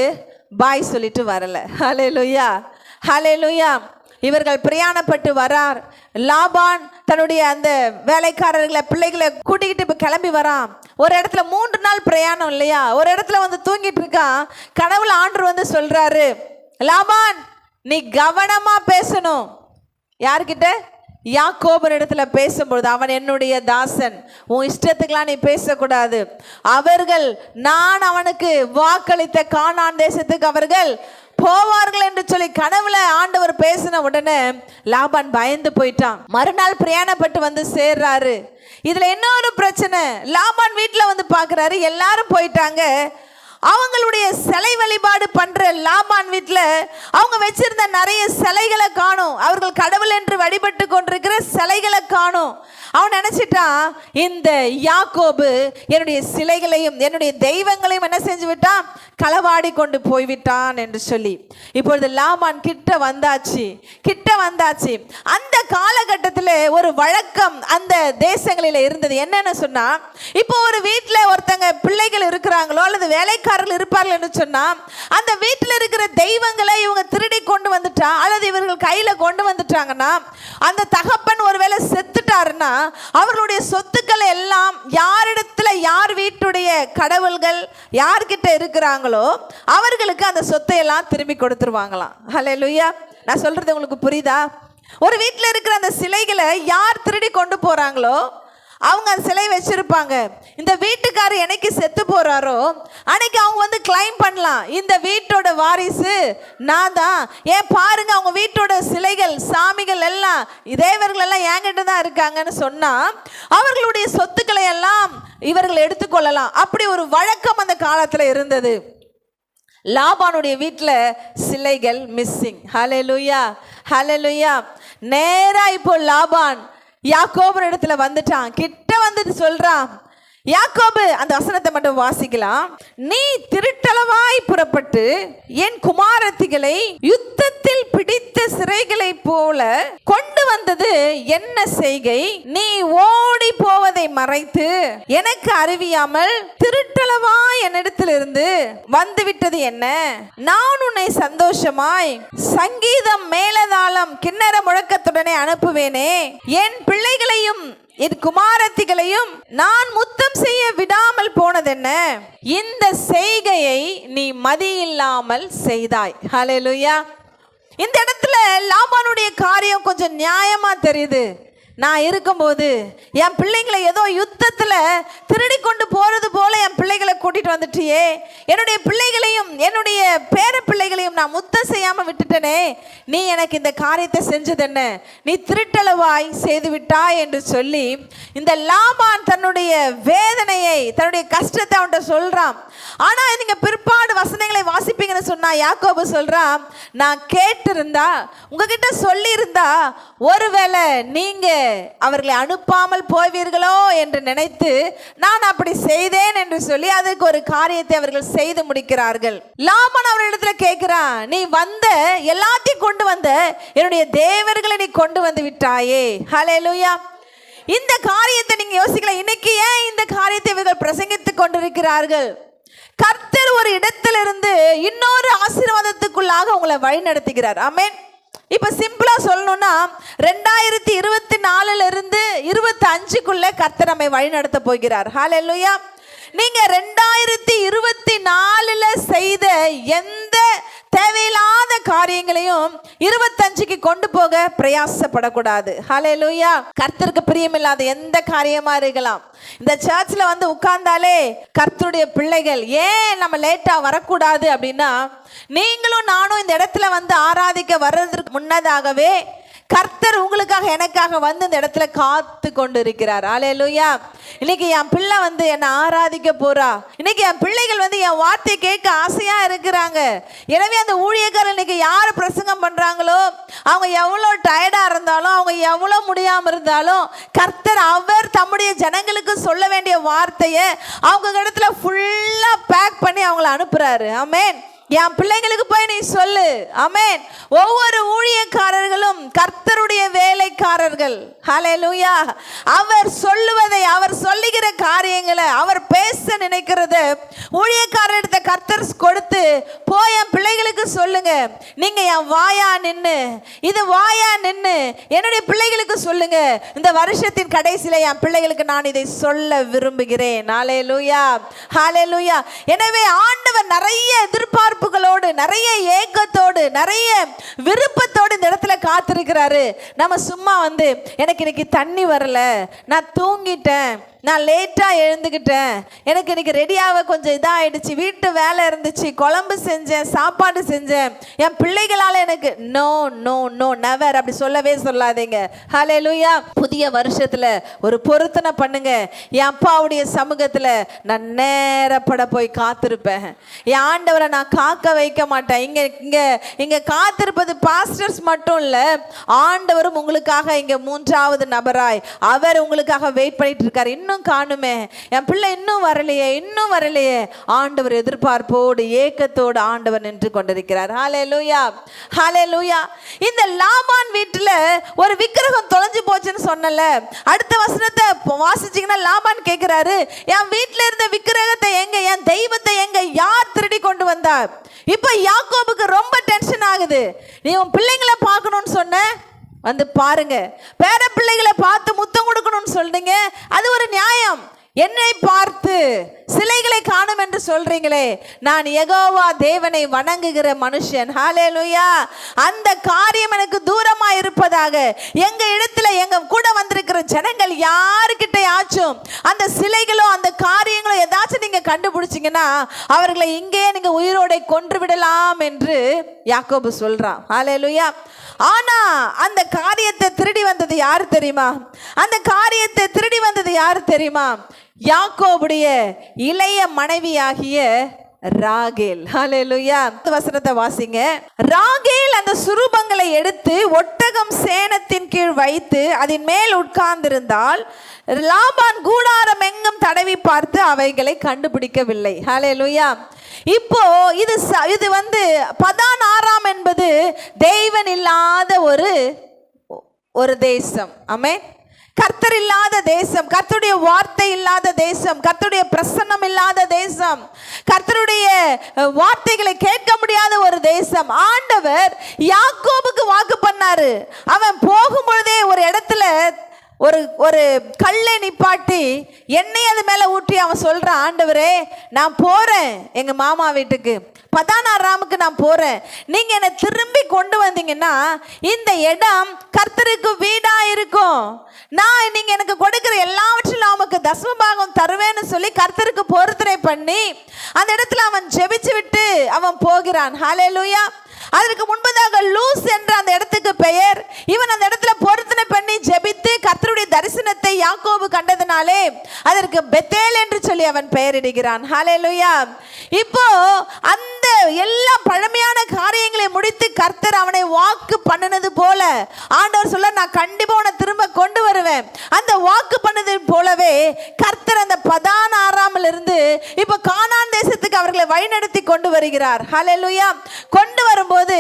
A: பாய் சொல்லிட்டு வரல. ஹல்லேலூயா, ஹல்லேலூயா. இவர்கள் பிரயாணப்பட்டு வரார். லாபான் தன்னுடைய அந்த வேலைக்காரர்களை, பிள்ளைகளை கூட்டிக்கிட்டு இப்போ கிளம்பி வரான். ஒரு இடத்துல 3 நாள் பிரயாணம் இல்லையா, ஒரு இடத்துல வந்து தூங்கிட்டு இருக்கான். கனவுல ஆண்டவர் வந்து சொல்றாரு, லாபான் நீ கவனமா பேசணும். யார்கிட்ட? யாக்கோபு இடத்துல பேசும்பொழுது, அவன் என்னுடைய தாசன், உன் இஷ்டத்துக்கெல்லாம் நீ பேசக்கூடாது. அவர்கள் நான் அவனுக்கு வாக்களித்த கானான் தேசத்துக்கு அவர்கள் போவார்கள் என்று சொல்லி கனவுல ஆண்டவர் பேசின உடனே லாபான் பயந்து போயிட்டான். மறுநாள் பிரயாணப்பட்டு வந்து சேர்றாரு. இதுல இன்னொரு பிரச்சனை, லாபான் வீட்டில் வந்து பார்க்குறாரு, எல்லாரும் போயிட்டாங்க. அவங்களுடைய சிலை வழிபாடு பண்ற லாபான் வீட்டில் அவங்க வச்சிருந்த நிறைய சிலைகளை காணும். அவர்கள் கடவுள் என்று வழிபட்டு கொண்டிருக்கிற சிலைகளை காணும். அவன் நினைச்சிட்டான், இந்த யாக்கோபு என்னுடைய சிலைகளையும் என்னுடைய தெய்வங்களையும் என்ன செஞ்சு விட்டான், களவாடி கொண்டு போய்விட்டான் என்று சொல்லி. இப்பொழுது லாபான் கிட்ட வந்தாச்சு. அந்த காலகட்டத்தில் ஒரு வழக்கம் அந்த தேசங்களில் இருந்தது. என்னன்னு சொன்னா, இப்போ ஒரு வீட்டில் ஒருத்தங்க பிள்ளைகள் இருக்கிறாங்களோ அல்லது வேலைக்காரர்கள் இருப்பார்கள் என்று சொன்னா, அந்த வீட்டில் இருக்கிற தெய்வங்களை இவங்க திருடி கொண்டு வந்துட்டா அல்லது இவர்கள் கையில கொண்டு வந்துட்டாங்கன்னா, அந்த தகப்பன் ஒருவேளை செத்துட்டாருன்னா அவர்களுடைய சொத்துக்களை எல்லாம் யாரிடத்துல, யார் வீட்டுடைய கடவுள்கள் யார்கிட்ட இருக்கிறாங்களோ அவர்களுக்கு அந்த சொத்தை எல்லாம் திரும்பி கொடுத்துருவாங்களாம். ஹல்லேலூயா. நான் சொல்றது உங்களுக்கு புரியுதா? ஒரு வீட்டில் இருக்கிற அந்த சிலைகளை யார் திருடி கொண்டு போறாங்களோ அவங்க அந்த சிலை வச்சிருப்பாங்க. இந்த வீட்டுக்காரர் என்னைக்கு செத்து போறாரோ அன்னைக்கு அவங்க வந்து கிளைம் பண்ணலாம், இந்த வீட்டோட வாரிசு நான் தான். ஏன் பாருங்க, அவங்க வீட்டோட சிலைகள், சாமிகள் எல்லாம், தேவர்கள் எல்லாம் என்கிட்ட தான் இருக்காங்கன்னு சொன்னா அவர்களுடைய சொத்துக்களை எல்லாம் இவர்கள் எடுத்துக்கொள்ளலாம். அப்படி ஒரு வழக்கம் அந்த காலத்துல இருந்தது. லாபானுடைய வீட்டில் சிலைகள் மிஸ்ஸிங். ஹல்லேலூயா, ஹல்லேலூயா. நேரா இப்போ லாபான் யாக்கோபு இடத்துல வந்துட்டான். கிட்ட வந்துட்டு சொல்றான், யாக்கோபு அந்த வசனத்தை மட்டும் வாசிக்கலாம். நீ திருட்டளவாய் புறப்பட்டு என் குமாரத்திகளை யுத்தத்தில் பிடித்த சிறைகளை போல கொண்டு வந்தது என்ன செய்கை? நீ ஓடி போவதை மறைத்து எனக்கு அறிவியாமல் திருட்டளவாய் என்னிடத்திலிருந்து வந்துவிட்டது என்ன? நான் உன்னை சந்தோஷமாய் சங்கீதம் மேலதாளம் கிண்ணற முழக்கத்துடனே அனுப்புவேனே. என் பிள்ளைகளையும் என் குமாரத்திகளையும் நான் முத்தம் செய்ய விடாமல் போனதென்ன? இந்த செய்கையை நீ மதியில்லாமல் செய்தாய். ஹல்லேலூயா. இந்த இடத்துல லாபானுடைய காரியம் கொஞ்சம் நியாயமா தெரியுது. நான் இருக்கும்போது என் பிள்ளைங்களை ஏதோ யுத்தத்தில் திருடி கொண்டு போறது போல என் பிள்ளைகளை கூட்டிட்டு வந்துட்டியே, என்னுடைய பிள்ளைகளையும் என்னுடைய பேர பிள்ளைகளையும் நான் முத்தம் செய்யாம விட்டுட்டனே, நீ எனக்கு இந்த காரியத்தை செஞ்சது என்ன? நீ திருட்டளவாய் செய்து விட்டாய் என்று சொல்லி இந்த லாபான் தன்னுடைய வேதனையை தன்னுடைய கஷ்டத்தை அவன்கிட்ட சொல்றான். ஆனா நீங்க பிற்பாடு வசனங்களை வாசிப்பீங்கன்னு சொன்னா யாக்கோபு சொல்றான், நான் கேட்டிருந்தா உங்ககிட்ட சொல்லி இருந்தா ஒருவேளை நீங்க அவர்களை அனுப்பாமல் போவீர்களோ என்று நினைத்து நான் அப்படி செய்தேன் என்று சொல்லி அதுக்கு ஒரு காரியத்தை அவர்கள் செய்து முடிக்கிறார்கள். லாபான் அவரிடத்துல கேட்கிறான், நீ வந்த எல்லாத்தையும் கொண்டு வந்த என்னுடைய தேவர்களை நீ கொண்டு வந்து விட்டாயே. ஹல்லேலூயா. இந்த காரியத்தை நீங்க யோசிக்கலாம். இன்னைக்கு ஏன் இந்த காரியத்தை இவர்கள் பிரசங்கித்துக் கொண்டிருக்கிறார்கள்? கர்த்தர் ஒரு இடத்திலிருந்து இன்னொரு ஆசீர்வாதத்துக்குள்ளாக உங்களை வழி நடத்துகிறார். ஆமென். இப்ப சிம்பிளா சொல்லணும்னா 2024 இருந்து 25க்குள்ள கர்த்தர் நம்மை வழி நடத்த போகிறார். ஹல்லேலூயா. நீங்க 2024 செய்த எந்த தேவையில்லாத காரியங்களையும் 25க்கு கொண்டு போக பிரயாசப்படக்கூடாது. ஹல்லேலூயா. கர்த்தருக்கு பிரியமில்லாத எந்த காரியமா இருக்கலாம். இந்த சர்ச்சில் வந்து உட்கார்ந்தாலே கர்த்தருடைய பிள்ளைகள் ஏன் நம்ம லேட்டா வரக்கூடாது அப்படின்னா, நீங்களும் நானும் இந்த இடத்துல வந்து ஆராதிக்க வர்றதுக்கு முன்னதாகவே கர்த்தர் உங்களுக்காக எனக்காக வந்து இந்த இடத்துல காத்து கொண்டு இருக்கிறார். ஹல்லேலூயா. இன்னைக்கு என் பிள்ளை வந்து என்னை ஆராதிக்க போறா, இன்னைக்கு என் பிள்ளைகள் வந்து என் வார்த்தையை கேட்க ஆசையா இருக்கிறாங்க. எனவே அந்த ஊழியக்காரர் இன்னைக்கு யார் பிரசங்கம் பண்றாங்களோ, அவங்க எவ்வளோ டயர்டா இருந்தாலும், அவங்க எவ்வளோ முடியாம இருந்தாலும், கர்த்தர் அவர் தம்முடைய ஜனங்களுக்கு சொல்ல வேண்டிய வார்த்தையை அவங்க இடத்துல ஃபுல்லா பேக் பண்ணி அவங்கள அனுப்புறாரு. ஆமென். என் பிள்ளைங்களுக்கு போய் நீ சொல்லு. ஆமென். ஒவ்வொரு ஊழியக்காரர்களும் கர்த்தருடைய வேலைக்காரர்கள். ஹல்லேலூயா. அவர் சொல்லுவதை, அவர் சொல்லுகிற காரியங்களை, அவர் பேச நினைக்கிறத ஊழியக்காரர்கிட்ட கர்த்தர் கொடுத்து போய் என் பிள்ளைகளுக்கு சொல்லுங்க. நீங்க என் வாயா நின்னு, இது வாயா நின்னு என்னுடைய பிள்ளைகளுக்கு சொல்லுங்க. இந்த வருஷத்தின் கடைசியில என் பிள்ளைகளுக்கு நான் இதை சொல்ல விரும்புகிறேன். ஹல்லேலூயா. ஹல்லேலூயா. எனவே ஆண்டவர் நிறைய எதிர்பார்ப்புகளோடு, நிறைய ஏக்கத்தோடு, நிறைய விருப்பத்தோடு இந்த இடத்துல காத்திருக்கிறாரு. நம்ம சும்மா வந்து எனக்கு இன்னைக்கு தண்ணி வரல, நான் தூங்கிட்டேன், நான் லேட்டாக எழுந்துக்கிட்டேன், எனக்கு இன்னைக்கு ரெடியாக கொஞ்சம் இதாகிடுச்சு, வீட்டு வேலை இருந்துச்சு, குழம்பு செஞ்சேன், சாப்பாடு செஞ்சேன், என் பிள்ளைகளால் எனக்கு நோ நோ நோ நெவர் அப்படி சொல்லவே சொல்லாதீங்க. ஹல்லேலூயா. புதிய வருஷத்தில் ஒரு பொருத்தனை பண்ணுங்க. என் அப்பாவுடைய சமூகத்தில் நான் நேரப்பட போய் காத்திருப்பேன். என் ஆண்டவரை நான் காக்க வைக்க மாட்டேன். இங்கே காத்திருப்பது பாஸ்டர்ஸ் மட்டும் இல்லை, ஆண்டவரும் உங்களுக்காக இங்கே 3வது நபராய் அவர் உங்களுக்காக வெயிட் பண்ணிட்டு இருக்காரு. இன்னும் காணுமே, என் பிள்ளை இன்னும் வரலையே. ஆண்டவர் எதிர்பார்ப்போடு ஏக்கத்தோடு ஆண்டவர் நின்று கொண்டிருக்கிறார். ஹல்லேலூயா. ஹல்லேலூயா. இந்த லாபான் வீட்டுல ஒரு விக்கிரகம் தொலைஞ்சு போச்சுன்னு சொன்னல, அடுத்த வசனத்தை வாசிச்சீங்கன்னா லாபான் கேட்கிறாரு, என் வீட்டுல இருந்த விக்கிரகத்தை எங்க, என் தெய்வத்தை எங்க, யார் திருடி கொண்டு வந்தார்? இப்ப யாக்கோபுக்கு ரொம்ப டென்ஷன் ஆகுது. நீ உன் பிள்ளைங்களை பார்க்கணும்னு சொன்ன, வந்து பாருங்க. பேர பிள்ளைகளை பார்த்து முத்தம் கொடுக்கணும்னு சொல்றீங்க, அது ஒரு நியாயம். என்னை பார்த்து சிலைகளை காணும் என்று சொல்றீங்களே, நான் யெகோவா தேவனை வணங்குகிற மனுஷன். ஹல்லேலூயா. அந்த காரியம் எனக்கு தூரமா இருப்பதாக. எங்க இடத்துல எங்க கூட வந்திருக்கிற ஜனங்கள் யாருக்கிட்டையாச்சும் அந்த சிலைகளோ அந்த காரியங்களோ ஏதாச்சும் நீங்க கண்டுபிடிச்சீங்கன்னா அவர்களை இங்கே நீங்க உயிரோட கொன்று விடலாம் என்று யாக்கோபு சொல்றான். ஹல்லேலூயா. ஆனா அந்த காரியத்தை திருடி வந்தது யாரு தெரியுமா? அந்த காரியத்தை திருடி வந்தது யாரு தெரியுமா? யாக்கோபுடைய இளைய மனைவியாகிய ராகேல். ஹல்லேலூயா. வசனத்தை வாசிங்க. ராகேல் அந்த சுரூபங்களை எடுத்து ஒட்டகம் சேணத்தின் கீழ் வைத்து அதன் மேல் உட்கார்ந்திருந்தால் லாபான் கூடாரம் எங்கும் தடவி பார்த்து அவைகளை கண்டுபிடிக்கவில்லை. ஹல்லேலூயா. இப்போ இது பதான் ஆராம் என்பது தெய்வன் இல்லாத ஒரு தேசம். ஆமென். கர்த்தர் இல்லாத தேசம், கர்த்தருடைய வார்த்தை இல்லாத தேசம், கர்த்தருடைய பிரசன்னம் இல்லாத தேசம், கர்த்தருடைய வார்த்தைகளை கேட்க முடியாத ஒரு தேசம். ஆண்டவர் யாக்கோபுக்கு வாக்கு பண்ணாரு. அவன் போகும் பொழுதே ஒரு இடத்துல ஒரு கல்லை நிப்பாட்டி எண்ணெய் அது மேல ஊற்றி அவன் சொல்றான், ஆண்டவரே நான் போறேன் எங்க மாமா வீட்டுக்கு, பதான் ஆராமுக்கு நான் போறேன், நீங்க என்னை திரும்பி கொண்டு வந்தீங்கன்னா இந்த இடம் கர்த்தருக்கு வீடா இருக்கும், நீங்க எனக்கு கொடுக்கிற எல்லாவற்றிலும் அவனுக்கு தசம பாகம் தருவேன்னு சொல்லி கர்த்தருக்கு பொருத்தனை பண்ணி அந்த இடத்துல அவன் ஜெபிச்சு விட்டு அவன் போகிறான். ஹல்லேலூயா. அதற்கு முன்பதாக லூஸ் என்ற அந்த இடத்துக்கு பெயர். இவன் அந்த இடத்துல பொருத்தனை பண்ணி ஜெபித்து கர்த்தருடைய தரிசனத்தை யாக்கோபு கண்டதினாலே அதற்கு பெத்தேல் என்று சொல்லி அவன் பெயரிடுகிறான். ஹல்லேலூயா. இப்போ அந்த எல்லா பழமையான காரியங்களை முடித்து கர்த்தர் அவனை வாக்கு பண்ணினது போல ஆண்டவர் சொல்ல, நான் கண்டிப்பா உன்னை திரும்ப கொண்டு வருவேன். அந்த வாக்கு பண்ணது போலவே கர்த்தர் அந்த பதான் ஆராமில் இருந்து இப்போ கானான் தேசத்துக்கு அவர்களை வழிநடத்தி கொண்டு வருகிறார். ஹல்லேலூயா. கொண்டு வரும்போது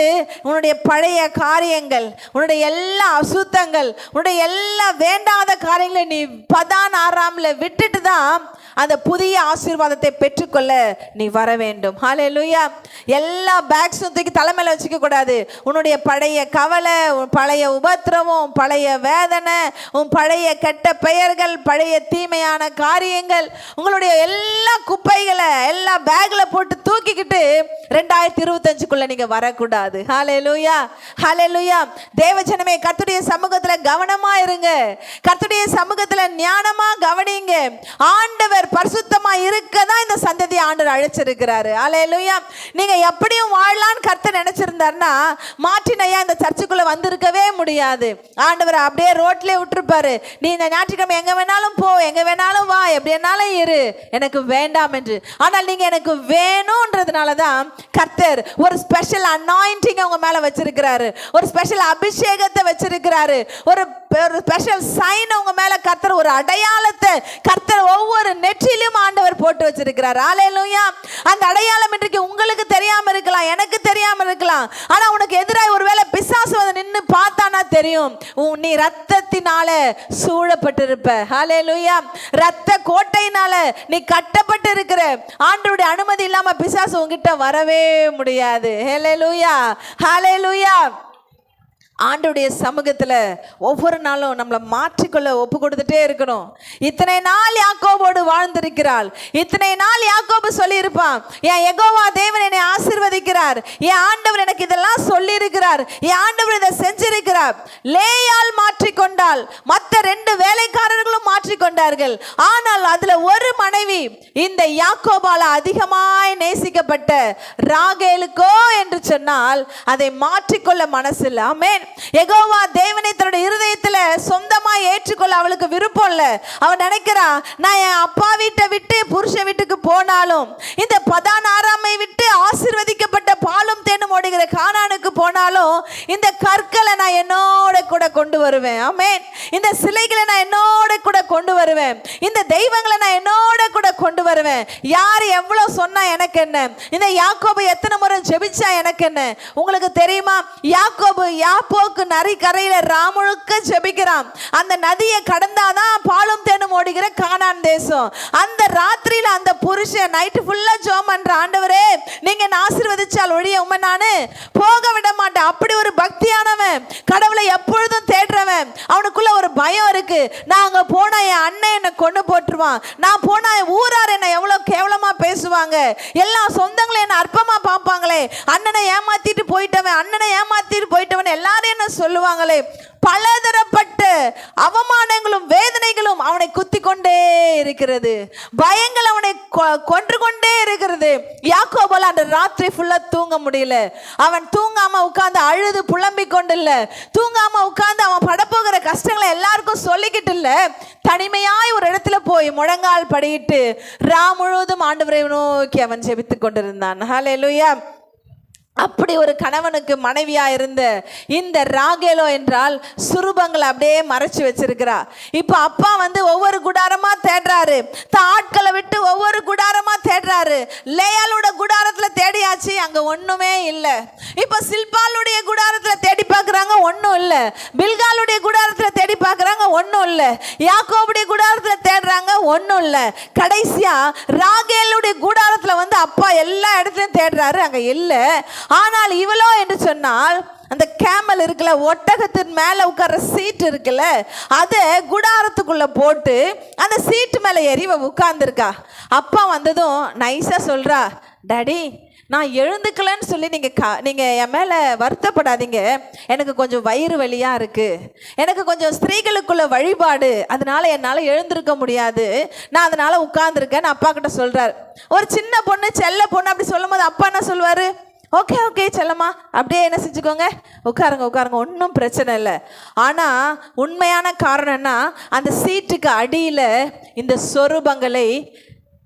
A: உன்னுடைய பழைய காரியங்கள், உன்னுடைய எல்லா அசுத்தங்கள், உன்னுடைய எல்லா வேண்டாத காரியங்களை நீ பதான் ஆராம்ல விட்டுட்டு தான் அந்த புதிய ஆசீர்வாதத்தை பெற்றுக்கொள்ள நீ வர வேண்டும். ஹல்லேலூயா. எல்லா பேக்ஸும் தூக்கி தலைமையில வச்சுக்க கூடாது. உன்னுடைய பழைய கவலை, உன் பழைய உபத்திரவம், பழைய வேதனை, உன் பழைய கெட்ட பெயர்கள், பழைய தீமையான காரியங்கள், உங்களுடைய எல்லா குப்பைகளை எல்லா பேக்ல போட்டு தூக்கிக்கிட்டு 2025க்குள்ள நீங்க வரக்கூடாது. ஹல்லேலூயா. ஹல்லேலூயா. தேவஜனமே, கர்த்தருடைய சமூகத்துல கவனமா இருங்க. கர்த்தருடைய சமூகத்துல ஞானமா கவனிங்க. ஆண்டவர் பரிசுத்தமா இருக்கதான் இந்த சந்ததியை ஆண்டவர் அழைச்சிருக்கிறாரு. ஹல்லேலூயா. நீங்க எப்படியும் வாழலான்னு கர்த்தர் நினைச்சிருந்தாருன்னா மாற்றினையா இந்த சர்ச்சுக்குள்ள வந்திருக்கவே முடியாது. ஆண்டவர் அப்படியே ரோட்லயே விட்டுருப்பாரு. நீ இந்த ஞாயிற்றுக்கிழமை எங்க வேணாலும் போ, எங்க வேணாலும் வா, எப்படி வேணாலும் இரு, எனக்கு வேண்டாம் என்று. ஆனால் நீங்க எனக்கு வேணும்ன்றதுனாலதான் கர்த்தர் ஒரு ஸ்பெஷல் அனாயிண்டிங் அவங்க மேல வச்சிருக்கிறாரு, ஒரு ஸ்பெஷல் அபிஷேகத்தை வச்சிருக்கிறாரு, ஒரு ஸ்பெஷல் சைன் அவங்க மேல கர்த்தர் ஒரு அடையாளத்தை கர்த்தர் ஒவ்வொரு நெற்றிலும் ஆண்டவர் போட்டு வச்சிருக்கிறார். ஹல்லேலூயா. அந்த அடையாளம் இன்றைக்கு உங்களுக்கு தெரியாம இருக்கலாம், எனக்கு தெரியாம இருக்கலாம். ஆனா உனக்கு எதிராக ஒருவேளை பிசாசு வந்து நின்னு பார்த்தானா தெரியும், நீ ரத்தத்தினால சூழப்பட்டிருப்ப. ஹல்லேலூயா. ரத்த கோட்டையினால நீ கட்டப்பட்டு இருக்கிற. ஆண்டவருடைய அனுமதி இல்லாம பிசாசு உன்கிட்ட வரவே முடியாது. ஹல்லேலூயா. ஹல்லேலூயா. ஆண்டவருடைய சமூகத்துல ஒவ்வொரு நாளும் நம்மளை மாற்றிக்கொள்ள ஒப்பு கொடுத்துட்டே இருக்கணும். இத்தனை நாள் யாக்கோபோடு வாழ்ந்திருக்கிறாள். இத்தனை நாள் யாக்கோபு சொல்லி இருப்பான், என் யெகோவா தேவன் என்னை ஆசீர்வதிக்கிறார், என் ஆண்டவர் எனக்கு இதெல்லாம் சொல்லி இருக்கிறார், என் ஆண்டவர் இதை செஞ்சிருக்கிறார். லேயால் மாற்றிக்கொண்டால், மற்ற 2 வேலைக்காரர்களும் மாற்றிக்கொண்டார்கள். ஆனால் அதுல ஒரு மனைவி இந்த யாக்கோபால அதிகமாய் நேசிக்கப்பட்ட ராகேலுக்கோ என்று சொன்னால் அதை மாற்றிக்கொள்ள மனசில்லை. ஆமென். யெகோவா தேவனை தன்னுடைய இருதயத்துல சொந்தமா ஏற்றுக்கொள்ள அவளுக்கு விருப்பம் இல்ல. அவன் நினைக்கிறா, நான் என் அப்பா வீட்டை விட்டு புருஷ வீட்டுக்கு போனாலும், இந்த பதான் ஆராமை விட்டு ஆசீர்வதிக்கப்பட்ட பாலும் தேனும் ஓடுகிற கானானுக்கு போனாலும் இந்த கற்களை நான் என்னோட கூட கொண்டு வருவேன். ஆமென். இந்த சிலைகளை நான் என்னோட கூட கொண்டு வருவேன். இந்த தெய்வங்களை நான் என்னோட கூட கொண்டு வருவேன். யார் எவ்வளவு சொன்னா எனக்கு என்ன, இந்த யாக்கோபு எத்தனை முறை ஜெபிச்சா எனக்கு என்ன. உங்களுக்கு தெரியுமா, யாக்கோபு யாப்போக்கு நரி கரையில ராமுழுக்க ஜெபிக்கிறான். அந்த நதியை கடந்தாதான் பாலும் தேனும் ஓடுகிற கானான் தேசம். அந்த ராத்திரியில அந்த புருஷன் நைட்டு ஃபுல்லா ஜெபம் பண்ற, ஆண்டவரே நீங்க ஆசீர்வதிச்சால் ஒழிய உம்மை நானு போக விட மாட்டேன். அப்படி ஒரு பக்தியானவன், கடவுளை எப்பொழுதும் தேடுறவன். அவனுக்குள்ள ஒரு பயம் இருக்கு, நான் அங்க போனா என் அண்ணன் என்னை கொண்டு போட்டுருவான், நான் போனா ஊரார் என்னை எவ்வளவு கேவலமா பேசுவாங்க, எல்லா சொந்தங்களும் என்ன அற்பமா பார்ப்பாங்களே, அண்ணனை ஏமாத்திட்டு போயிட்டவன், அண்ணனை ஏமாத்திட்டு போயிட்டவன் எல்லாரும் என்ன சொல்லுவாங்களே, பலதரப்பட்ட அவமானங்களும் வேதனைகளும் அவனை குத்தி கொண்டே இருக்கிறது. பயங்கள் அவனை கொன்று கொண்டே இருக்கிறது. யாக்கோபால அந்த ராத்திரி ஃபுல்லா தூங்க முடியல. அவன் தூங்காம உட்கார்ந்து அழுது புலம்பிக் கொண்டு இல்ல, தூங்காம உட்கார்ந்து அவன் படப்போகிற கஷ்டங்களை எல்லாருக்கும் சொல்லிக்கிட்டு இல்ல, தனிமையாய் ஒரு இடத்துல போய் முழங்கால் படியிட்டு முழுவதும் ஆண்டவரை நோக்கி அவன் ஜெபித்துக் கொண்டிருந்தான். ஹல்லேலூயா. அப்படி ஒரு கணவனுக்கு மனைவியா இருந்த இந்த ராகேலோ என்றால் சுரூபங்களை அப்படியே மறைச்சு வச்சிருக்கிறா. இப்ப அப்பா ஒவ்வொரு குடாரமா தேடுறாரு, ஆட்களை விட்டு ஒவ்வொரு குடாரமா தேடுறாரு. லேயாலோட குடாரத்துல தேடியாச்சு, அங்க ஒண்ணுமே இல்ல. இப்ப சில்பாலுடைய குடாரத்துல தேடி பார்க்கறாங்க, ஒண்ணும் இல்ல. பில்காலுடைய குடாரத்துல தேடி பார்க்கறாங்க, ஒண்ணும் இல்ல. யாக்கோபுடைய குடாரத்துல தேடுறாங்க, ஒண்ணும் இல்ல. கடைசியா ராகேலுடைய குடாரத்துல அப்பா எல்லா இடத்துலயும் தேடுறாரு, அங்க இல்ல. ஆனால் இவளோ என்று சொன்னால் அந்த கேமல் இருக்குல்ல, ஒட்டகத்தின் மேல உட்கார்ற சீட் இருக்குல்ல, அதை குடாரத்துக்குள்ள போட்டு அந்த சீட்டு மேல ஏறி உட்கார்ந்துருக்கா. அப்பா வந்ததும் நைஸா சொல்றா, டாடி நான் எழுந்துக்கலன்னு சொல்லி நீங்கள் என் மேலே வருத்தப்படாதீங்க, எனக்கு கொஞ்சம் வயிறு வலியாக இருக்குது, எனக்கு கொஞ்சம் ஸ்திரீகளுக்குள்ள வழிபாடு, அதனால் என்னால் எழுந்திருக்க முடியாது, நான் அதனால் உட்கார்ந்துருக்கேன்னு அப்பா கிட்ட சொல்கிறார். ஒரு சின்ன பொண்ணு செல்ல பொண்ணு அப்படி சொல்லும் போது அப்பா என்ன சொல்வார், ஓகே ஓகே செல்லம்மா அப்படியே என்ன செஞ்சுக்கோங்க, உட்காருங்க உட்காருங்க, ஒன்றும் பிரச்சனை இல்லை. ஆனால் உண்மையான காரணம்னா அந்த சீட்டுக்கு அடியில் இந்த சொரூபங்களை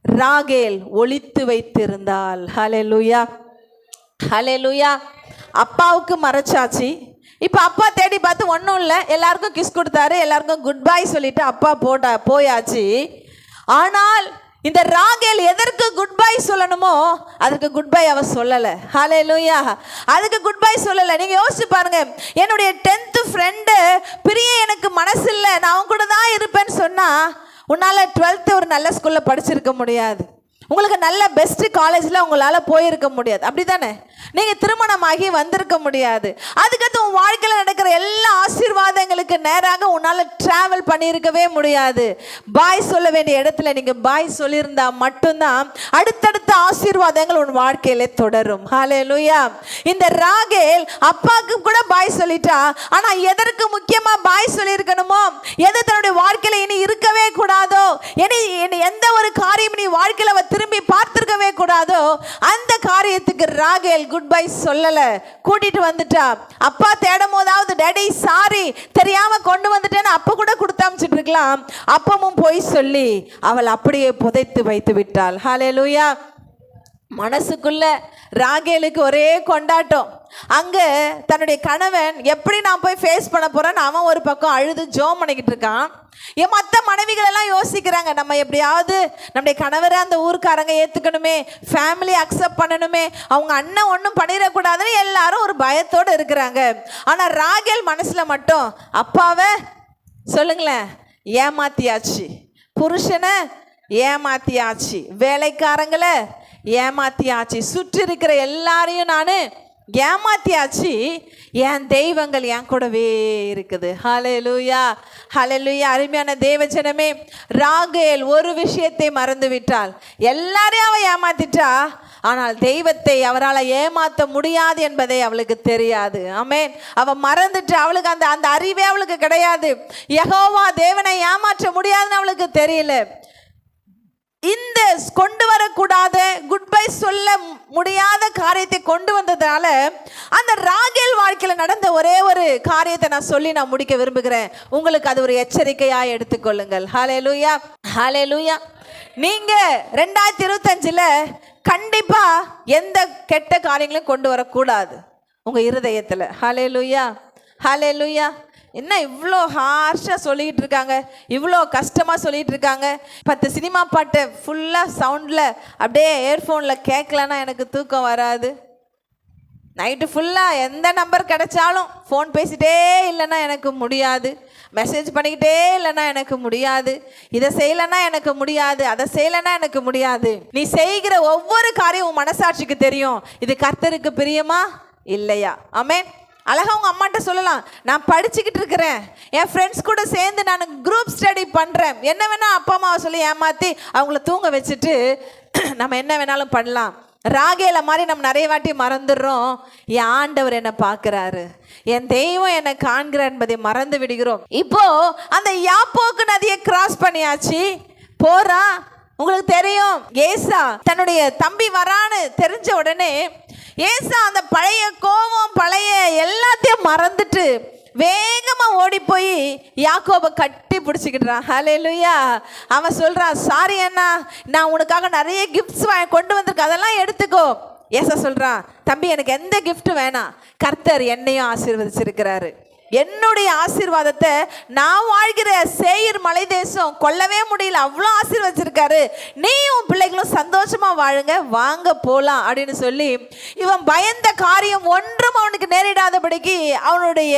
A: ராகேல் ஒளித்து வைத்திருந்தாள். ஹல்லேலூயா ஹல்லேலூயா. அப்பாவுக்கு மறைச்சாச்சு. இப்போ அப்பா தேடி பார்த்து ஒன்றும் இல்லை, எல்லாருக்கும் கிஸ் கொடுத்தாரு, எல்லாருக்கும் குட் பை சொல்லிட்டு அப்பா போயாச்சு. ஆனால் இந்த ராகேல் எதற்கு குட் பை சொல்லணுமோ அதுக்கு குட் பை அவ சொல்லலை. ஹல்லேலூயா. அதுக்கு குட் பை சொல்லலை. நீங்கள் யோசிச்சு பாருங்க, என்னுடைய 10th ஃப்ரெண்டு பிரிய எனக்கு மனசு இல்லை, நான் அவன் கூட தான் இருப்பேன்னு சொன்னால் உன்னால் 12th ஒரு நல்ல ஸ்கூலில் படிச்சிருக்க முடியாது, உங்களுக்கு நல்ல பெஸ்ட் காலேஜில் உங்களால் போயிருக்க முடியாது, அப்படி தானே? நீங்கள் திருமணமாகி வந்திருக்க முடியாது. அதுக்கடுத்து உன் வாழ்க்கையில் நடக்கிற எல்லா ஆசீர்வாதங்களுக்கு நேராக உன்னால் ட்ராவல் பண்ணியிருக்கவே முடியாது. பாய் சொல்ல வேண்டிய இடத்துல நீங்கள் பாய் சொல்லியிருந்தா மட்டும்தான் அடுத்தடுத்த ஆசீர்வாதங்கள் உன் வாழ்க்கையில தொடரும். ஹல்லேலூயா. இந்த ராகேல் அப்பாவுக்கு கூட பாய் சொல்லிட்டா, ஆனால் எதற்கு முக்கியமாக பாய் சொல்லியிருக்கணுமோ, எது தன்னுடைய வாழ்க்கையில் இனி இருக்கவே கூடாதோ, இனி எந்த ஒரு காரியம் நீ வாழ்க்கையில் திரும்பி பார்த்திருக்கவே கூடாதோ அந்த காரியத்துக்கு ராகேல் குட் பை சொல்லல, கூட்டிட்டு வந்துட்டா. அப்பா தேடும் போதாவது டேடி சாரி தெரியாம கொண்டு வந்துட்டேன்னு அப்ப கூட கொடுத்து அமிச்சிட்டு இருக்கலாம். அப்பமும் போய் சொல்லி அவள் அப்படியே புதைத்து வைத்து விட்டாள். ஹல்லேலூயா. மனசுக்குள்ள ராகேலுக்கு ஒரே கொண்டாட்டம். அங்கே தன்னுடைய கணவன் எப்படி நான் போய் ஃபேஸ் பண்ண போறேன்னு அவன் ஒரு பக்கம் அழுது ஜோம் பண்ணிக்கிட்டு இருக்கான். என் மற்ற மனைவிகள் எல்லாம் யோசிக்கிறாங்க, நம்ம எப்படியாவது நம்முடைய கணவரை அந்த ஊருக்காரங்க ஏற்றுக்கணுமே, ஃபேமிலி அக்செப்ட் பண்ணணுமே, அவங்க அண்ணன் ஒன்றும் பண்ணிடக்கூடாதுன்னு எல்லாரும் ஒரு பயத்தோடு இருக்கிறாங்க. ஆனால் ராகேல் மனசில் மட்டும் அப்பாவை சொல்லுங்களேன் ஏமாத்தியாச்சு, புருஷனை ஏமாத்தியாச்சு, வேலைக்காரங்களை ஏமாத்தியாச்சு, சுற்றி இருக்கிற எல்லாரையும் நான் ஏமாத்தியாச்சு, என் தெய்வங்கள் என் கூடவே இருக்குது. ஹல்லேலூயா ஹல்லேலூயா. அருமையான தேவஜனமே, ராகேல் ஒரு விஷயத்தை மறந்து விட்டாள். எல்லாரையும் அவள் ஏமாத்திட்டா, ஆனால் தெய்வத்தை அவரால் ஏமாற்ற முடியாது என்பதை அவளுக்கு தெரியாது. ஆமென். அவள் மறந்துட்டு, அவளுக்கு அந்த அறிவே அவளுக்கு கிடையாது. யெகோவா தேவனை ஏமாற்ற முடியாதுன்னு அவளுக்கு தெரியல. இந்த கொண்டு வரக்கூடாத குட் பை சொல்ல முடியாத காரியத்தை கொண்டு வந்ததால அந்த ராகேல் வாழ்க்கையில் நடந்த ஒரே ஒரு காரியத்தை நான் சொல்லி நான் முடிக்க விரும்புகிறேன். உங்களுக்கு அது ஒரு எச்சரிக்கையாக எடுத்துக்கொள்ளுங்கள். ஹல்லேலூயா ஹல்லேலூயா. நீங்க 2025 கண்டிப்பா எந்த கெட்ட காரியங்களையும் கொண்டு வரக்கூடாது உங்க இருதயத்தில். ஹல்லேலூயா ஹல்லேலூயா. என்ன இவ்வளோ ஹார்ஷாக சொல்லிகிட்டு இருக்காங்க, இவ்வளோ கஷ்டமாக சொல்லிகிட்டு இருக்காங்க. 10 சினிமா பாட்டு ஃபுல்லாக சவுண்டில் அப்படியே இயர்ஃபோனில் கேட்கலன்னா எனக்கு தூக்கம் வராது. நைட்டு ஃபுல்லாக எந்த நம்பர் கிடைச்சாலும் ஃபோன் பேசிகிட்டே இல்லைன்னா எனக்கு முடியாது, மெசேஜ் பண்ணிக்கிட்டே இல்லைன்னா எனக்கு முடியாது, இதை செய்யலைன்னா எனக்கு முடியாது, அதை செய்யலைன்னா எனக்கு முடியாது. நீ செய்கிற ஒவ்வொரு காரியம் உன் மனசாட்சிக்கு தெரியும், இது கர்த்தருக்கு பிரியமா இல்லையா. ஆமென். அழகாக உங்கள் அம்மாட்ட சொல்லலாம், நான் படிச்சுக்கிட்டு இருக்கிறேன், என் ஃப்ரெண்ட்ஸ் கூட சேர்ந்து நான் குரூப் ஸ்டடி பண்ணுறேன், என்ன வேணால் அப்பா அம்மாவை சொல்லி ஏமாற்றி அவங்கள தூங்க வச்சுட்டு நம்ம என்ன வேணாலும் பண்ணலாம். ராகேல மாதிரி நம்ம நிறைய வாட்டி மறந்துடுறோம். என் ஆண்டவர் என்னை பார்க்கிறாரு, என் தெய்வம் என்னை காண்கிற என்பதை மறந்து விடுகிறோம். இப்போ அந்த யாப்போக்கு நதியை கிராஸ் பண்ணியாச்சு, போறா. உங்களுக்கு தெரியும், ஏசா தன்னுடைய தம்பி வரான்னு தெரிஞ்ச உடனே ஏசா அந்த பழைய கோபம் பழைய எல்லாத்தையும் மறந்துட்டு வேகமா ஓடி போய் யாக்கோபை கட்டி பிடிச்சிக்கிட்டான். ஹல்லேலூயா. அவன் சொல்றான், சாரி அண்ணா, நான் உனக்காக நிறைய கிஃப்ட்ஸ் கொண்டு வந்திருக்கேன், அதெல்லாம் எடுத்துக்கோ. ஏசா சொல்றான், தம்பி எனக்கு எந்த கிஃப்ட் வேணாம், கர்த்தர் என்னையும் ஆசீர்வதிச்சிருக்கிறாரு. என்னுடைய ஆசீர்வாதத்தை நான் வாழ்கிற சேயீர் மலை தேசம் கொல்லவே முடியல, அவ்வளோ ஆசீர்வதிச்சிருக்காரு. நீயும் பிள்ளைகளும் சந்தோஷமா வாழுங்க, வாங்க போலாம் அப்படின்னு சொல்லி இவன் பயந்த காரியம் ஒன்றும் அவனுக்கு நேரிடாதபடிக்கு அவனுடைய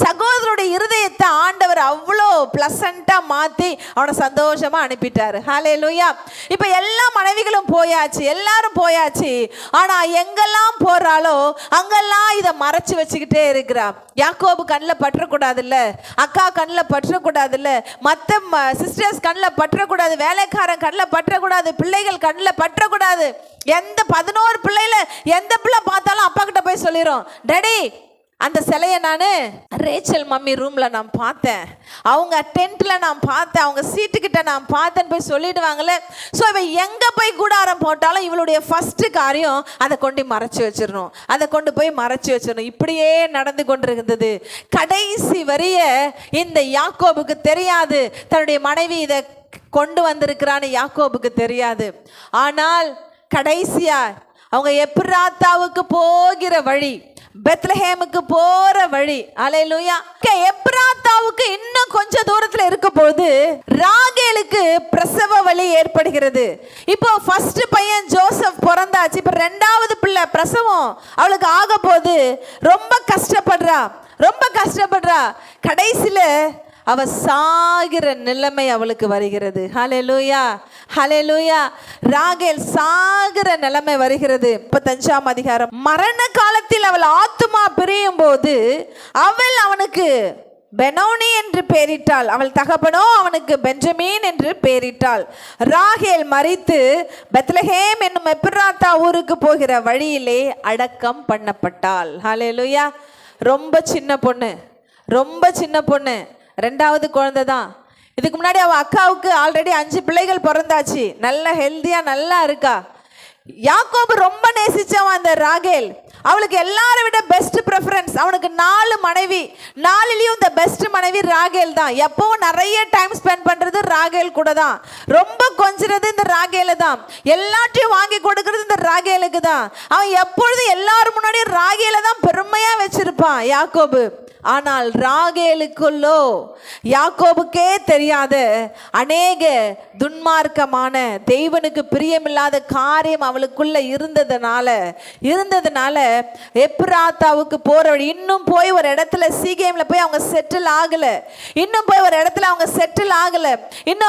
A: சகோதரனுடைய இருதயத்தை ஆண்டவர் அவ்வளோ பிளசண்டா மாத்தி அவனை சந்தோஷமா அனுப்பிட்டாரு. ஹல்லேலூயா. இப்ப எல்லா மனைவிகளும் போயாச்சு, எல்லாரும் போயாச்சு. ஆனா எங்கெல்லாம் போறாளோ அங்கெல்லாம் இதை மறைச்சு வச்சுக்கிட்டே இருக்கிறா. யாக்கோபு கண்ணில் பற்றக்கூடாதுல்ல, அக்கா கண்ணில் பற்றக்கூடாதுல்ல, மற்ற சிஸ்டர்ஸ் கண்ணில் பற்றக்கூடாது, வேலைக்காரன் கண்ணில் பற்றக்கூடாது, பிள்ளைகள் கண்ணில் பற்றக்கூடாது. எந்த 11 பிள்ளைல எந்த பிள்ளை பார்த்தாலும் அப்பா கிட்ட போய் சொல்லிடும், டேடி அந்த சிலையை நான் ரேச்சல் மம்மி ரூம்ல நான் பார்த்தேன், அவங்க டென்ட்ல நான் பார்த்தேன், அவங்க சீட்டுக்கிட்ட நான் பார்த்தேன்னு போய் சொல்லிடுவாங்களே. ஸோ இவன் எங்க போய் கூடாரம் போட்டாலும் இவளுடைய ஃபர்ஸ்ட் காரியம் அதை கொண்டு மறைச்சு வச்சிடணும், அதை கொண்டு போய் மறைச்சு வச்சிடணும். இப்படியே நடந்து கொண்டிருந்தது. கடைசி வரிய இந்த யாக்கோபுக்கு தெரியாது, தன்னுடைய மனைவி இதை கொண்டு வந்திருக்கிறான்னு யாக்கோபுக்கு தெரியாது. ஆனால் கடைசியா அவங்க எப்ராத்தாவுக்கு போகிற வழி, பெத்லஹேமுக்கு போற வழி, அல்லேலூயா, எப்ராத்தாவுக்கு இன்னும் கொஞ்சம் தூரத்துல இருக்கும்போது ராகேலுக்கு பிரசவ வலி ஏற்படுகிறது. இப்போ ஃபர்ஸ்ட் பையன் ஜோசப் பிறந்தாச்சு, இப்ப 2வது பிள்ளை பிரசவம் அவளுக்கு ஆக போது. ரொம்ப கஷ்டப்படுறா. கடைசியில அவ சாகிற நிலைமை அவளுக்கு வருகிறது. ஹல்லேலூயா, ஹல்லேலூயா. ராகேல் சாகிற நிலைமை வருகிறது. 35ஆம் அதிகாரம். மரண காலத்தில் அவள் ஆத்துமா பிரியும் போது அவள் அவனுக்கு பெனோனி என்று பெயரிட்டாள், அவள் தகப்பனோ அவனுக்கு பெஞ்சமீன் என்று பெயரிட்டாள். ராகேல் மரித்து பெத்லஹேம் என்னும் எப்ராத்தா ஊருக்கு போகிற வழியிலே அடக்கம் பண்ணப்பட்டாள். ஹல்லேலூயா. ரொம்ப சின்ன பொண்ணு, 2வது குழந்தை தான். இதுக்கு முன்னாடி அவள் அக்காவுக்கு ஆல்ரெடி 5 பிள்ளைகள் பிறந்தாச்சு, நல்ல ஹெல்த்தியா நல்லா இருக்கா. யாக்கோபு ரொம்ப நேசிச்சவன் அந்த ராகேல். அவளுக்கு எல்லாரை விட பெஸ்ட் ப்ரெஃபரன்ஸ். அவனுக்கு 4 மனைவி, 4லையும் இந்த பெஸ்ட் மனைவி ராகேல் தான். எப்பவும் நிறைய டைம் ஸ்பெண்ட் பண்றது ராகேல் கூட தான், ரொம்ப கொஞ்சிறது இந்த ராகேல தான், எல்லாத்தையும் வாங்கி கொடுக்கறது இந்த ராகேலுக்கு தான். அவன் எப்பொழுதும் எல்லாரும் முன்னாடியும் ராகேல தான் பெருமையா வச்சிருப்பான் யாக்கோபு. ஆனால் ராகேலுக்குள்ளோ யாக்கோபுக்கே தெரியாத அநேக துன்மார்க்கமான தெய்வனுக்கு பிரியமில்லாத காரியம் அவளுக்குள்ள இருந்ததுனால எப்ராத்தாவுக்கு போற வழி, இன்னும் போய் ஒரு இடத்துல சீகேம்ல போய் அவங்க செட்டில் ஆகல, இன்னும்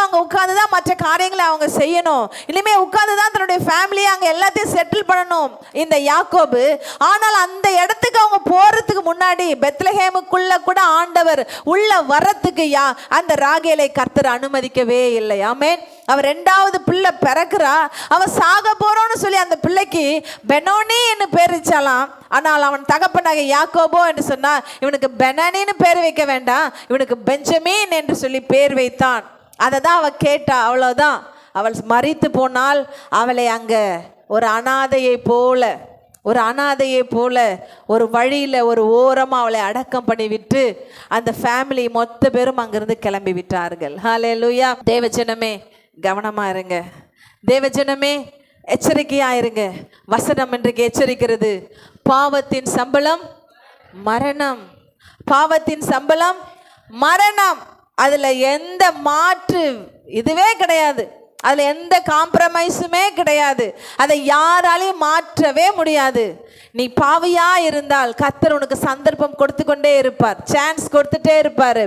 A: அவங்க உட்கார்ந்துதான் மற்ற காரியங்களை அவங்க செய்யணும், இனிமே உட்கார்ந்துதான் தன்னுடைய ஃபேமிலியை அங்க எல்லாத்தையும் செட்டில் பண்ணணும் இந்த யாக்கோபு. ஆனால் அந்த இடத்துக்கு அவங்க போறதுக்கு முன்னாடி பெத்லஹேமுக்குள்ள கூட ஆண்டவர் உள்ள வரத்துக்கு அந்த ராகேலை கர்த்தர் அனுமதிக்கவே இல்லை. ஆமென். அவ 2வது பிள்ளை பிறக்கிறா, அவ சாக போறோன்னு சொல்லி அந்த பிள்ளைக்கு பெனோனி என்று பேர் வச்சாலாம். ஆனால் அவன் தகப்பனாக யாக்கோபோ என்று சொன்னா இவனுக்கு பெனனின்னு பேர் வைக்க வேண்டாம், இவனுக்கு பெஞ்சமீன் என்று சொல்லி பேர் வைத்தான். அதை தான் அவ கேட்டா. அவ்வளவுதான். அவள் மரித்து போனால் அவளை அங்க ஒரு அனாதையை போல ஒரு வழியில் ஒரு ஓரமாக அவளை அடக்கம் பண்ணி விட்டு அந்த ஃபேமிலி மொத்த பேரும் அங்கிருந்து கிளம்பி விட்டார்கள். ஹல்லேலூயா. தேவஜனமே கவனமாக இருங்க, தேவஜனமே எச்சரிக்கையாக இருங்க. வசனம் இன்றைக்கு எச்சரிக்கிறது, பாவத்தின் சம்பளம் மரணம். அதில் எந்த மாற்று இதுவே கிடையாது, அதில் எந்த காம்ப்ரமைஸுமே கிடையாது, அதை யாராலையும் மாற்றவே முடியாது. நீ பாவியா இருந்தால் கர்த்தர் உனக்கு சந்தர்ப்பம் கொடுத்து கொண்டே இருப்பார், சான்ஸ் கொடுத்துட்டே இருப்பார்.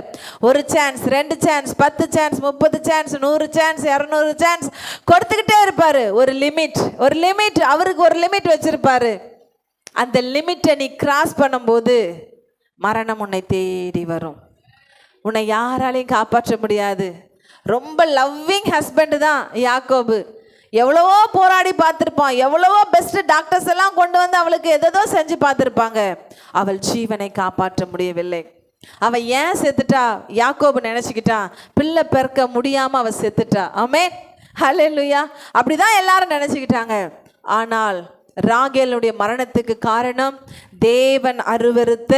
A: 1 chance, 2 chance, 10 chance, 30 chance, 100 chance, 200 chance கொடுத்துக்கிட்டே இருப்பார். ஒரு லிமிட் அவருக்கு ஒரு லிமிட் வச்சிருப்பாரு. அந்த லிமிட்டை நீ கிராஸ் பண்ணும்போது மரணம் உன்னை தேடி வரும், உன்னை யாராலையும் காப்பாற்ற முடியாது. ரொம்ப லவ்விங் ஹஸ்பண்ட் தான் யாக்கோபு. எவ்வளவோ போராடி பார்த்திருப்பான், எவ்வளவோ பெஸ்ட் டாக்டர்ஸ் எல்லாம் கொண்டு வந்து அவளுக்கு எதோ செஞ்சு பார்த்திருப்பாங்க. அவள் ஜீவனை காப்பாற்ற முடியவில்லை. அவ ஏன் செத்துட்டா? யாக்கோபு நினைச்சுக்கிட்டான் பிள்ளை பிறக்க முடியாம அவ செத்துட்டா. ஆமென், ஹல்லேலூயா. அப்படிதான் எல்லாரும் நினைச்சுக்கிட்டாங்க. ஆனால் ராகேலுடைய மரணத்துக்கு காரணம் தேவன் அருவருத்த,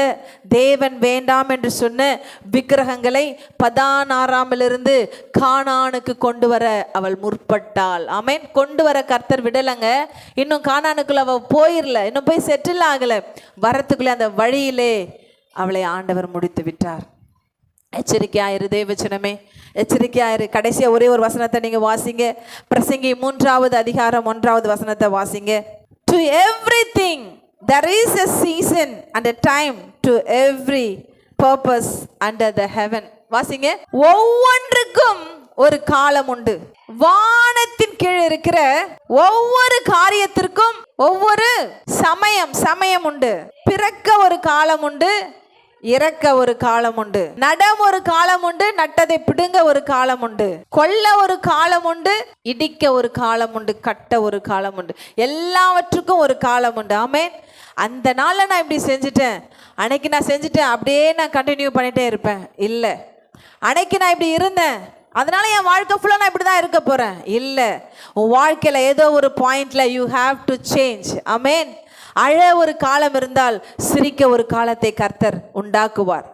A: தேவன் வேண்டாம் என்று சொன்ன விக்கிரகங்களை பதானாராமிலிருந்து கானானுக்கு கொண்டு வர அவள் முற்பட்டாள். ஆமென். கொண்டு வர கர்த்தர் விடலைங்க. இன்னும் கானானுக்குள்ள அவள் போயிடல, இன்னும் போய் செட்டில் ஆகலை. வரத்துக்குள்ளே அந்த வழியிலே அவளை ஆண்டவர் முடித்து விட்டார். எச்சரிக்கையாயிரு தேவச்சனமே, எச்சரிக்கையாயிரு. கடைசியாக ஒரே ஒரு வசனத்தை நீங்கள் வாசிங்க. பிரசங்கி 3வது அதிகாரம் 1வது வசனத்தை வாசிங்க. To everything there is a season and a time to every purpose under the heaven. வாசிங்க. ஒவ்வொன்றுக்கும் ஒரு காலம் உண்டு. வானத்தின் கீழ் இருக்கிற ஒவ்வொரு காரியத்திற்கும் ஒவ்வொரு சமயம் உண்டு. பிறக்க ஒரு காலம் உண்டு, இறக்க ஒரு காலம் உண்டு. நடம் ஒரு காலம் உண்டு, நட்டதை பிடுங்க ஒரு காலம் உண்டு. கொல்ல ஒரு காலம் உண்டு, இடிக்க ஒரு காலம் உண்டு, கட்ட ஒரு காலம் உண்டு. எல்லாவற்றுக்கும் ஒரு காலம் உண்டு. ஆமென். அந்த நாளில் நான் இப்படி செஞ்சுட்டேன், அன்னைக்கு நான் செஞ்சுட்டேன், அப்படியே நான் கண்டினியூ பண்ணிட்டே இருப்பேன் இல்லை. அன்னைக்கு நான் இப்படி இருந்தேன், அதனால என் வாழ்க்கை ஃபுல்லாக நான் இப்படி தான் இருக்க போகிறேன் இல்லை. உன் வாழ்க்கையில் ஏதோ ஒரு பாயிண்ட்ல யூ ஹாவ் டு சேஞ்ச். ஆமென். அழ ஒரு காலம் இருந்தால் சிரிக்க ஒரு காலத்தை கர்த்தர் உண்டாக்குவார்.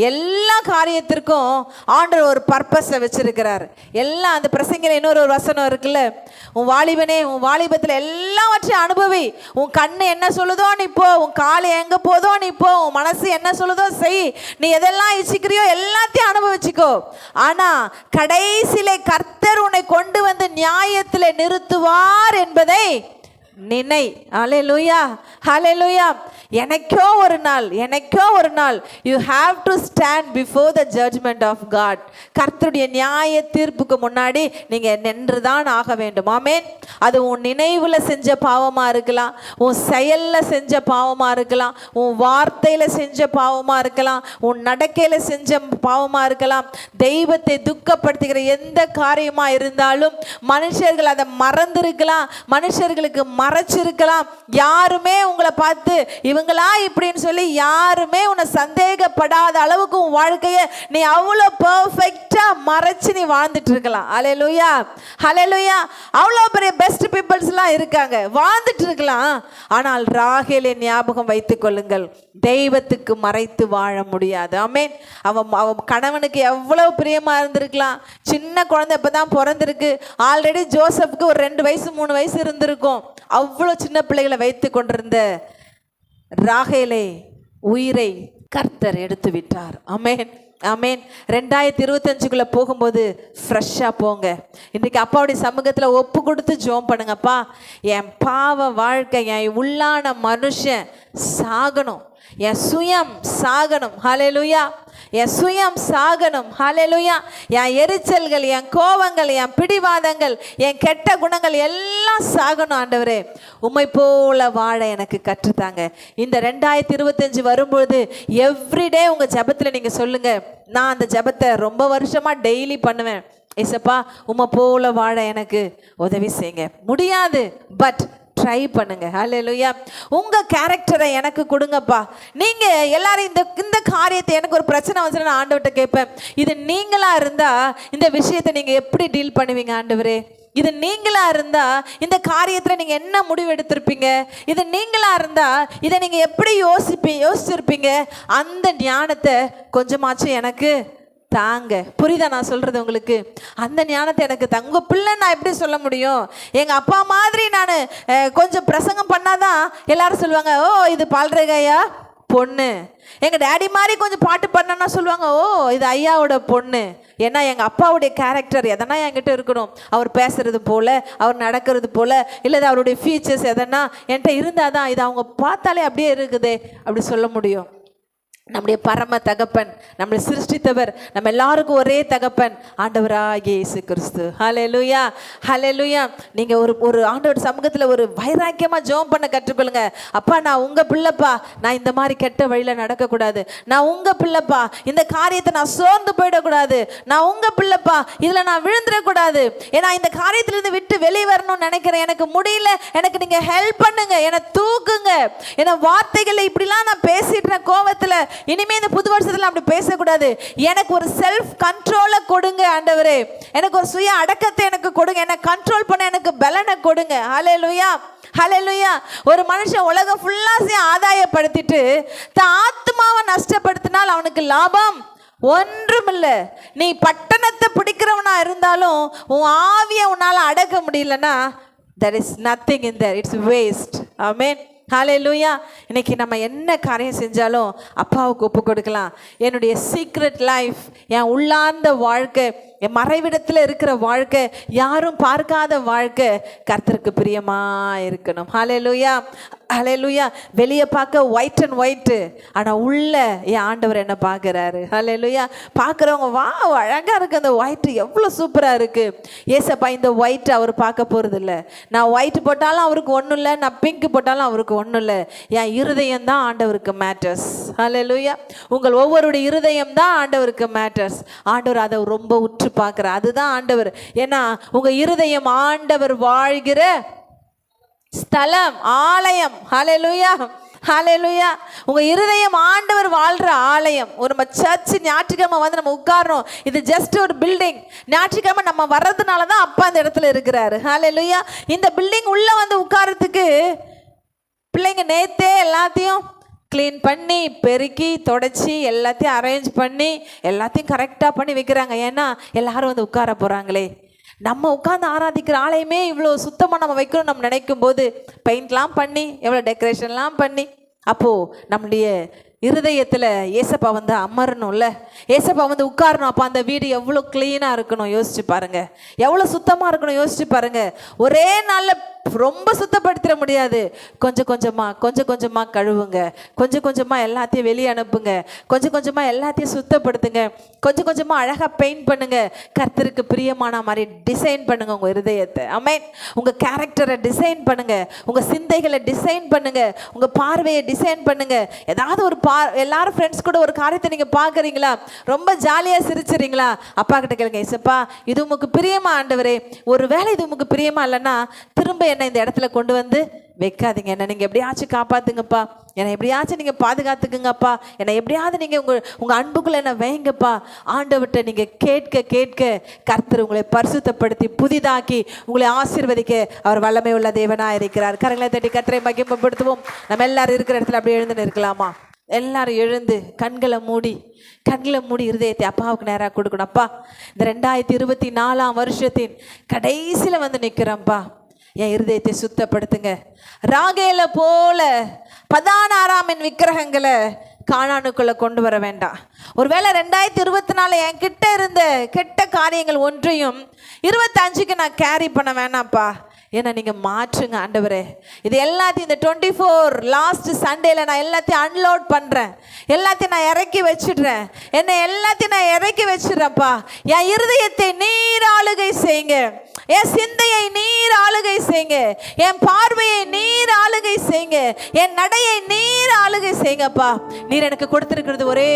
A: எல்லா காரியத்திற்கும் ஆண்டவர் ஒரு பர்பஸை வச்சிருக்கிறார். எல்லாம் அந்த பிரசங்கில இன்னொரு ஒரு வசனம் இருக்குல்ல, உன் வாலிபனே உன் வாலிபத்தில் எல்லாவற்றையும் அனுபவி. உன் கண்ணு என்ன சொல்லுதோ நீ போ, உன் கால் எங்கே போதோ நீ போ, உன் மனசு என்ன சொல்லுதோ செய். நீ எதெல்லாம் இச்சிக்கிறியோ எல்லாத்தையும் அனுபவிச்சுக்கோ. ஆனால் கடைசியிலே கர்த்தர் உன்னை கொண்டு வந்து நியாயத்தில் நிறுத்துவார் என்பதை நினை. ஹல்லேலூயா, ஹல்லேலூயா. எனக்கோ ஒரு நாள் you have to stand before the judgment of God. கர்த்தருடைய நியாய தீர்ப்புக்கு முன்னாடி நீங்கள் நின்று தான் ஆக வேண்டும். ஆமென். அது உன் நினைவில் செஞ்ச பாவமாக இருக்கலாம், உன் செயலில் செஞ்ச பாவமாக இருக்கலாம், உன் வார்த்தையில் செஞ்ச பாவமாக இருக்கலாம், உன் நடக்கையில் செஞ்ச பாவமாக இருக்கலாம். தெய்வத்தை துக்கப்படுத்துகிற எந்த காரியமாக இருந்தாலும் மனுஷர்கள் அதை மறந்திருக்கலாம், மனுஷர்களுக்கு மறைச்சிருக்கலாம். யாருமே உங்களை பார்த்து இவங்களா இப்படின்னு சொல்லி யாருமே உன்னை சந்தேகப்படாத அளவுக்கு உன் வாழ்க்கையை நீ அவ்வளோ பர்ஃபெக்டா மறைச்சு நீ வாழ்ந்துட்டு இருக்கலாம். ஹல்லேலூயா, ஹல்லேலூயா. அவ்வளோ பெரிய பெஸ்ட் பீப்புள்ஸ்லாம் இருக்காங்க, வாழ்ந்துட்டு இருக்கலாம். ஆனால் ராகேலை ஞாபகம் வைத்துக் கொள்ளுங்கள், தெய்வத்துக்கு மறைத்து வாழ முடியாது. ஆமென். அவன் கணவனுக்கு எவ்வளவு பிரியமா இருந்திருக்கலாம். சின்ன குழந்தை இப்பதான் பிறந்திருக்கு. ஆல்ரெடி ஜோசப்புக்கு ஒரு 2 வயசு 3 வயசு இருந்திருக்கும். அவ்வளோ சின்ன பிள்ளைகளை வைத்து கொண்டிருந்த ராகேலை உயிரை கர்த்தர் எடுத்து விட்டார். ஆமென், ஆமென். 2025க்குள்ள போகும்போது ஃப்ரெஷ்ஷாக போங்க. இன்றைக்கு அப்பாவுடைய சமூகத்தில் ஒப்பு கொடுத்து ஜெபம் பண்ணுங்கப்பா. என் பாவ வாழ்க்கை, என் உள்ளான மனுஷன் சாகணும், என் சுயம் சாகணும். ஹல்லேலூயா. என் சுயம் சாகணும். ஹல்லேலூயா. என் எரிச்சல்கள், என் கோபங்கள், என் பிடிவாதங்கள், என் கெட்ட குணங்கள் எல்லாம் சாகணும். ஆண்டவரே உம்மை போல வாழ எனக்கு கற்றுத்தாங்க. இந்த 2025 வரும்பொழுது எவ்ரிடே உங்கள் ஜெபத்தில் நீங்கள் சொல்லுங்கள், நான் அந்த ஜெபத்தை ரொம்ப வருஷமாக டெய்லி பண்ணுவேன். ஏசப்பா உம்மை போல வாழ எனக்கு உதவி செய்யுங்க. முடியாது, பட் ட்ரை பண்ணுங்க. ஹல்லேலூயா. உங்க கேரக்டரை எனக்கு கொடுங்கப்பா. நீங்க எல்லாரும் இந்த காரியத்தை, எனக்கு ஒரு பிரச்சனை வந்துச்சுன்னா நான் ஆண்டவர்கிட்ட கேட்பேன், இது நீங்களா இருந்தா இந்த விஷயத்தை நீங்க எப்படி டீல் பண்ணுவீங்க ஆண்டவரே? இது நீங்களா இருந்தா இந்த காரியத்துல நீங்க என்ன முடிவு எடுத்திருப்பீங்க? இது நீங்களா இருந்தா இதை நீங்க எப்படி யோசிச்சிருப்பீங்க? அந்த ஞானத்தை கொஞ்சமாச்சும் எனக்கு தாங்க. புரியுதா நான் சொல்றது உங்களுக்கு? அந்த ஞானத்தை எனக்கு தாங்க. உங்க பிள்ளை நான் எப்படி சொல்ல முடியும்? எங்க அப்பா மாதிரி நான் கொஞ்சம் பிரசங்கம் பண்ணாதான் எல்லாரும் சொல்லுவாங்க, ஓ இது பால்ரேகையா பொண்ணு. எங்க டேடி மாதிரி கொஞ்சம் பாட்டு பண்ணனா சொல்லுவாங்க, ஓ இது ஐயாவோட பொண்ணு. ஏன்னா எங்கள் அப்பாவுடைய கேரக்டர் எதனா என்கிட்ட இருக்கணும். அவர் பேசுறது போல, அவர் நடக்கிறது போல, இல்லை அவருடைய ஃபீச்சர்ஸ் எதனா என்கிட்ட இருந்தால் தான் இது அவங்க பார்த்தாலே அப்படியே இருக்குதே அப்படி சொல்ல முடியும். நம்முடைய பரம தகப்பன், நம்மளை சிருஷ்டித்தவர், நம்ம எல்லாருக்கும் ஒரே தகப்பன் ஆண்டவராகிய இயேசு கிறிஸ்து. ஹல்லேலூயா, ஹல்லேலூயா. நீங்கள் ஒரு ஆண்டவர் சமூகத்தில் ஒரு வைராக்கியமாக ஜெபம் பண்ண கற்றுக்கொள்ளுங்க. அப்பா, நான் உங்கள் பிள்ளைப்பா, நான் இந்த மாதிரி கெட்ட வழியில் நடக்கக்கூடாது. நான் உங்கள் பிள்ளைப்பா, இந்த காரியத்தை நான் சோர்ந்து போயிடக்கூடாது. நான் உங்கள் பிள்ளைப்பா, இதில் நான் விழுந்துடக்கூடாது. ஏன்னா இந்த காரியத்திலிருந்து விட்டு வெளியே வரணும்னு நினைக்கிறேன். எனக்கு முடியல, எனக்கு நீங்கள் ஹெல்ப் பண்ணுங்க, என்னை தூக்குங்க. ஏன்னா வார்த்தைகளை இப்படிலாம் நான் பேசிடுறேன் கோவத்தில். இனிமே இந்த புது வருஷத்துல அப்படி பேசக்கூடாது. எனக்கு ஒரு செல்ஃப் கண்ட்ரோலை கொடுங்க ஆண்டவரே. எனக்கு ஒரு சுய அடக்கத்தை எனக்கு கொடுங்க. என்னை கண்ட்ரோல் பண்ண எனக்கு பலனை கொடுங்க. ஹல்லேலூயா, ஹல்லேலூயா. ஒரு மனுஷன் உலகம் ஃபுல்லா ஆதாயப்படுத்திட்டு தான் ஆத்மாவை நஷ்டப்படுத்தினால் அவனுக்கு லாபம் ஒன்றுமில்ல. நீ பட்டணத்தை பிடிக்கிறவனா இருந்தாலும் உன் ஆவியை உன்னால அடக்க முடியலன்னா there is nothing in there, it's waste. ஆமென், ஹல்லேலூயா. இன்னைக்கு நம்ம என்ன காரியம் செஞ்சாலும் அப்பாவுக்கு ஒப்பு கொடுக்கலாம். என்னுடைய சீக்ரெட் லைஃப், என் உள்ளார்ந்த வாழ்க்கை, என் மறைவிடத்தில் இருக்கிற வாழ்க்கை, யாரும் பார்க்காத வாழ்க்கை கர்த்தருக்கு பிரியமாக இருக்கணும். ஹல்லேலூயா, ஹல்லேலூயா. வெளியே பார்க்க ஒயிட் அண்ட் ஒயிட்டு, ஆனால் உள்ள என் ஆண்டவர் என்ன பார்க்குறாரு. ஹல்லேலூயா. பார்க்குறவங்க வா அழகாக இருக்குது, அந்த ஒயிட்டு எவ்வளோ சூப்பராக இருக்குது. ஏசப்பா இந்த ஒயிட்டு அவர் பார்க்க போகிறது இல்லை. நான் ஒயிட் போட்டாலும் அவருக்கு ஒன்றும் இல்லை, நான் பிங்க் போட்டாலும் அவருக்கு ஒன்றும் இல்லை. என் இருதயம் தான் ஆண்டவருக்கு மேட்டர்ஸ். ஹல்லேலூயா. உங்கள் ஒவ்வொருடைய இருதயம் தான் ஆண்டவருக்கு மேட்டர்ஸ். ஆண்டவர் அதை ரொம்ப உற்று பார்க்குறார். அதுதான் ஆண்டவர். ஏன்னா உங்க இருதயம் ஆண்டவர் வாழ்கிற ஸ்தலம், ஆலயம். ஹல்லேலூயா, ஹல்லேலூயா. உங்க இருதயம் ஆண்டவர் வாழ்ற ஆலயம். ஒரு சர்ச் ஞாயிற்றுக்கிழமை வந்து நம்ம உட்கார்றோம், இது ஜஸ்ட் ஒரு பில்டிங். ஞாயிற்றுக்கிழமை நம்ம வர்றதுனால தான் அப்பா அந்த இடத்துல இருக்கிறாரு. ஹல்லேலூயா. இந்த பில்டிங் உள்ள வந்து உட்கார்றதுக்கு பிள்ளைங்க நேத்தே எல்லாத்தையும் க்ளீன் பண்ணி பெருக்கி தொடச்சி எல்லாத்தையும் அரேஞ்ச் பண்ணி எல்லாத்தையும் கரெக்டாக பண்ணி வைக்கிறாங்க. ஏன்னா எல்லாரும் வந்து உட்கார போகிறாங்களே. நம்ம உட்காந்து ஆராதிக்கிற ஆலயமே இவ்வளோ சுத்தமாக நம்ம வைக்கணும் நம்ம நினைக்கும் போது பெயிண்ட்லாம் பண்ணி எவ்வளோ டெக்கரேஷன்லாம் பண்ணி, அப்போது நம்முடைய இருதயத்தில் ஏசப்பா வந்து அமரணும்ல, ஏசப்பா வந்து உட்காரணும். அப்போ அந்த வீடு எவ்வளோ க்ளீனாக இருக்கணும் யோசிச்சு பாருங்க, எவ்வளோ சுத்தமாக இருக்கணும் யோசிச்சு பாருங்க. ஒரே நாளில் ரொம்ப சுத்தப்படுத்திட முடியாது. கொஞ்சம் கொஞ்சமாக கழுவுங்க, கொஞ்சம் கொஞ்சமாக எல்லாத்தையும் வெளியே அனுப்புங்க, கொஞ்சம் கொஞ்சமாக எல்லாத்தையும் சுத்தப்படுத்துங்க, கொஞ்சம் கொஞ்சமாக அழகாக பெயிண்ட் பண்ணுங்க. கர்த்தருக்கு பிரியமான மாதிரி டிசைன் பண்ணுங்க உங்கள் இருதயத்தை. ஆமென். உங்கள் கேரக்டரை டிசைன் பண்ணுங்க, உங்கள் சிந்தைகளை டிசைன் பண்ணுங்க, உங்கள் பார்வையை டிசைன் பண்ணுங்க. ஏதாவது ஒரு எல்லாரும் ஃப்ரெண்ட்ஸ் கூட ஒரு காரியத்தை நீங்கள் பார்க்குறீங்களா, ரொம்ப ஜாலியாக சிரிச்சுறீங்களா, அப்பா கிட்ட கேளுங்க, ஏசப்பா இது உமக்கு பிரியமா ஆண்டவரே. ஒரு வேளை இது உமக்கு பிரியமா இல்லைன்னா திரும்ப என்னை இந்த இடத்துல கொண்டு வந்து வைக்காதீங்க. என்ன நீங்கள் எப்படியாச்சும் காப்பாற்றுங்கப்பா, என்னை எப்படியாச்சும் நீங்கள் பாதுகாத்துக்குங்கப்பா, என்னை எப்படியாவது நீங்கள் உங்கள் அன்புக்குள்ளே என்னை வைங்கப்பா. ஆண்டவர்கிட்ட நீங்கள் கேட்க கேட்க கர்த்தர் உங்களை பரிசுத்தப்படுத்தி புதிதாக்கி உங்களை ஆசீர்வதிக்க அவர் வல்லமை உள்ள தேவனாக இருக்கிறார். கரங்களை தட்டி கர்த்தரை மகிமைப்படுத்துவோம். நம்ம எல்லாரும் இருக்கிற இடத்துல அப்படியே எழுந்து இருக்கலாமா? எல்லாரும் எழுந்து கண்களை மூடி இருதயத்தை அப்பாவுக்கு நேராக கொடுக்கணும். அப்பா, இந்த 2024 வருஷத்தின் கடைசியில் வந்து நிற்கிறேன்ப்பா, என் இருதயத்தை சுத்தப்படுத்துங்க. ராகேல போல 16 விக்கிரகங்களை கானானுக்குள்ள கொண்டு வர வேண்டாம். ஒருவேளை 2024 என் கிட்ட இருந்த கெட்ட காரியங்கள் ஒன்றையும் 25க்கு நான் கேரி பண்ண வேணாம்ப்பா. ஏன்னா நீங்கள் மாற்றுங்க ஆண்டவரே. இது எல்லாத்தையும் இந்த 24 லாஸ்ட் சண்டேல நான் எல்லாத்தையும் அன்லோட் பண்ணுறேன், எல்லாத்தையும் நான் இறக்கி வச்சிடுறேன். என்னை எல்லாத்தையும் நான் இறக்கி வச்சிடுறேன்ப்பா. என் இருதயத்தை நீர் ஆளுகை செய்யுங்க, என் சிந்தையை நீர் ஆளுகை செய்யுங்க, என் பார்வையை நீர் ஆளுகை செய்யுங்க, என் நடையை நீர் ஆளுகை செய்யுங்கப்பா. நீர் எனக்கு கொடுத்துருக்கிறது ஒரே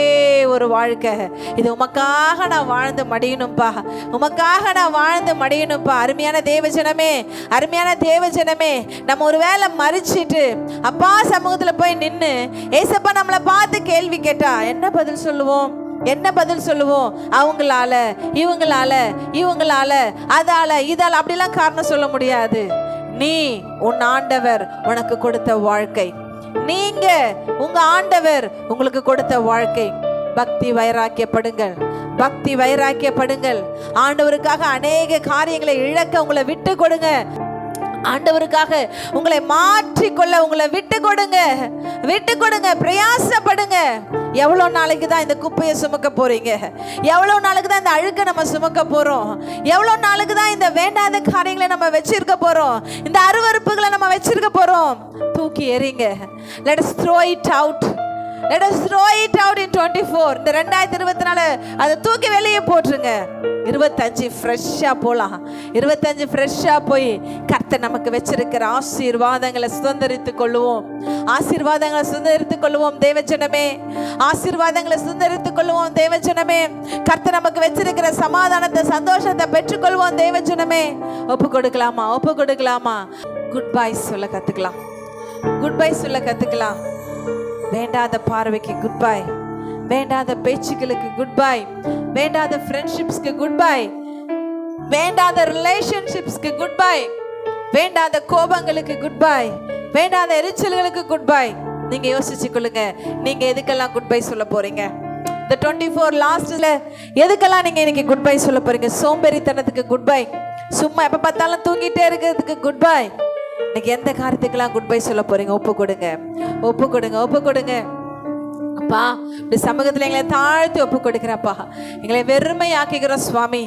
A: ஒரு வாழ்க்கை, இது உமக்காக நான் வாழ்ந்து மடியணும்ப்பா, உமக்காக நான் வாழ்ந்து மடியணும்ப்பா. அருமையான தேவஜனமே, அருமையான தேவஜனமே, நம்ம ஒரு வேளை மறிச்சிட்டு அப்பா சமூகத்தில் போய் நின்று ஏசப்பா நம்மளை பார்த்து கேள்வி கேட்டா என்ன பதில் சொல்லுவோம்? அவங்களால இவங்களால அதால இதால அப்படிலாம் காரணம் சொல்ல முடியாது. நீ உன் ஆண்டவர் உனக்கு கொடுத்த வாழ்க்கை, நீங்க உங்க ஆண்டவர் உங்களுக்கு கொடுத்த வாழ்க்கை. பக்தி வைராக்கியப்படுங்கள். ஆண்டவருக்காக அநேக காரியங்களை இழக்க உங்களை விட்டு கொடுங்க. ஆண்டவருக்காக உங்களை மாற்றிக்கொள்ள உங்களை விட்டு கொடுங்க, பிரயாசப்படுங்க. எவ்வளோ நாளைக்கு தான் இந்த குப்பையை சுமக்க போறீங்க? எவ்வளோ நாளுக்கு தான் இந்த அழுக்க நம்ம சுமக்க போறோம்? எவ்வளோ நாளுக்கு தான் இந்த வேண்டாத காரியங்களை நம்ம வச்சிருக்க போறோம்? இந்த அருவருப்புகளை நம்ம வச்சிருக்க போறோம்? தூக்கி எறிங்க. Let us throw it out. Let us throw it out in 24. இந்த 2024 அதை தூக்கி வெளியே போட்டுருங்க. 25 ஃப்ரெஷ்ஷா போலாம். 25 ஃப்ரெஷ்ஷா போய் கர்த்தர் நமக்கு வச்சிருக்கிற ஆசீர்வாதங்களை சுதந்தரித்துக் கொள்வோம். ஆசீர்வாதங்களை சுதந்தரித்துக் கொள்வோம் தேவஜனமே. ஆசீர்வாதங்களை சுதந்தரித்துக் கொள்வோம் தேவஜனமே. கர்த்தர் நமக்கு வச்சிருக்கிற சமாதானத்தை, சந்தோஷத்தை பெற்றுக்கொள்வோம் தேவஜனமே. ஒப்பு கொடுக்கலாமா? ஒப்பு கொடுக்கலாமா? குட் பை சொல்ல கத்துக்கலாம். குட் பை சொல்ல கத்துக்கலாம். வேண்டாத பார்வைக்கு குட் பை, வேண்டாத பேச்சுக்களுக்கு குட் பை, வேண்டாத ஃப்ரெண்ட்ஷிப்ஸ்க்கு குட் பை, வேண்டாத ரிலேஷன்ஷிப்ஸ்க்கு குட் பை, வேண்டாத கோபங்களுக்கு குட் பை, வேண்டாத எரிச்சல்களுக்கு குட் பை. நீங்க யோசிச்சு கொள்ளுங்க, நீங்க எதுக்கெல்லாம் குட் பை சொல்ல போறீங்க? இந்த 24 லாஸ்ட்ல எதுக்கெல்லாம் நீங்க இன்னைக்கு குட் பை சொல்ல போறீங்க? சோம்பேறித்தனத்துக்கு குட் பை, சும்மா எப்ப பார்த்தாலும் தூங்கிட்டே இருக்கிறதுக்கு குட் பை. இன்னைக்கு எந்த காரியத்துக்கெல்லாம் குட் பை சொல்ல போறீங்க? ஒப்பு கொடுங்க, ஒப்பு கொடுங்க, ஒப்பு கொடுங்க. அப்பா, இப்படி சமூகத்தில் எங்களை தாழ்த்தி ஒப்பு கொடுக்கிறப்பா. எங்களை வெறுமையாக்குகிறோம் சுவாமி.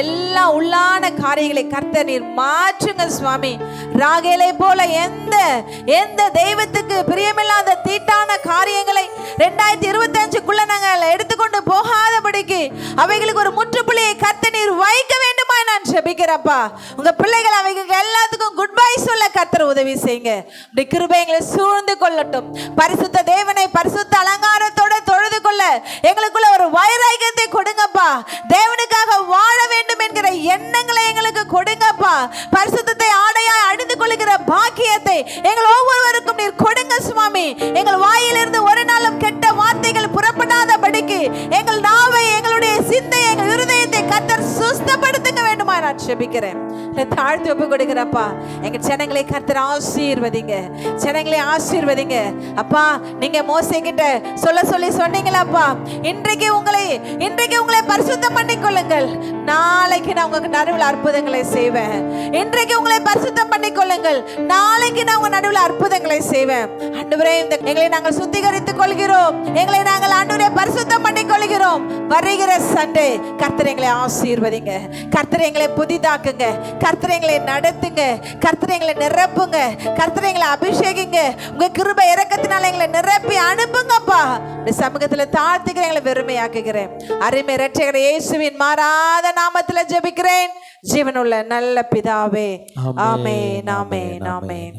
A: எல்லா உள்ளான காரியங்களை கர்த்தர் நீர் மாற்றுங்க சுவாமி. ராகேலை போல எந்த தெய்வத்துக்கு பிரியமில்லாத தீட்டான காரியங்களை 2025க்குள்ள நாங்கள் எடுத்துக்கொண்டு போகாதபடிக்கு அவைகளுக்கு ஒரு முற்றுப்புள்ளியை கர்த்தர் நீர் வைக்க வேண்டுமா நான் ஜெபிக்கிறப்பா. உங்க பிள்ளைகள் அவைகளுக்கு எல்லாத்துக்கும் குட் பை சொல்ல கர்த்தர் உதவி செய்யுங்க. இப்படி கிருபை எங்களை சூழ்ந்து கொள்ளட்டும். பரிசுத்த தேவனை பரிசுத்த அலங்காரத்தோட தொழுது கொள்ள எங்களுக்குள்ள ஒரு வைராக்கியத்தை கொடுங்கப்பா. தேவனுக்காக வாழ வேண்டும் என்கிற எண்ணங்களை எங்களுக்கு கொடுங்கப்பா. பரிசுத்தத்தை ஆடையாய் அணிந்து கொள்ளுகிற பாக்கியத்தை எங்கள் ஒவ்வொருவருக்கும் நீர் கொடுங்க சுவாமி. எங்கள் வாயிலிருந்து ஒரு நாளும் கெட்ட வார்த்தைகள் புறப்படாதபடிக்கு எங்கள் நாவை, எங்களுடைய சிந்தையை, எங்கள் இருதயத்தை கர்த்தர் சுஸ்தப்படுத்துங்க வேண்டுமா நான் ஜெபிக்கிறேன். தாழ்த்தி ஒப்பு கொடுக்கிறப்பா. எங்க ஜனங்களை கர்த்தர் ஆசீர்வதிங்க, ஜனங்களை ஆசீர்வதிங்க அப்பா. நீங்க மோசே கிட்ட சொல்லி சொன்னீங்களாப்பா, இன்றைக்கு உங்களை பரிசுத்தம் பண்ணிக் கொள்ளுங்கள், நாளைக்கு நான் உங்க நடுவில் அற்புதங்களை செய்வேன். இன்றைக்கு உங்களை பரிசுத்தம் பண்ணிக் கொள்ளுங்கள், நாளைக்கு நான் உங்க நடுவில் அற்புதங்களை செய்வேன். ஆண்டவரே, எங்களை நாங்கள் சுத்திகரித்துக் கொள்கிறோம், எங்களை நாங்கள் ஆண்டவரே பரிசுத்தம் பண்ணிக் கொள்கிறோம். வருகிற சண்டே கர்த்தர் எங்களை ஆசீர்வதிங்க, கர்த்தர் எங்களை புதிதாக்குங்க, கர்த்தர் எங்களை நடத்துங்க, கர்த்தர் எங்களை நிரப்புங்க, கர்த்தர் எங்களை அபிஷேகிங்க. உங்க கிருபை இரக்கத்தினால எங்களை நிரப்பி அனுப்புங்கப்பா. இந்த சமூகத்துல தாழ்த்துக்கிறேன், எங்களை வெறுமையாக்குகிறேன். அருமை இரட்சகர் இயேசுவின் மாறாத நாமத்துல ஜெபிக்கிறேன் ஜீவனுள்ள நல்ல பிதாவே. ஆமென், ஆமென், ஆமென்.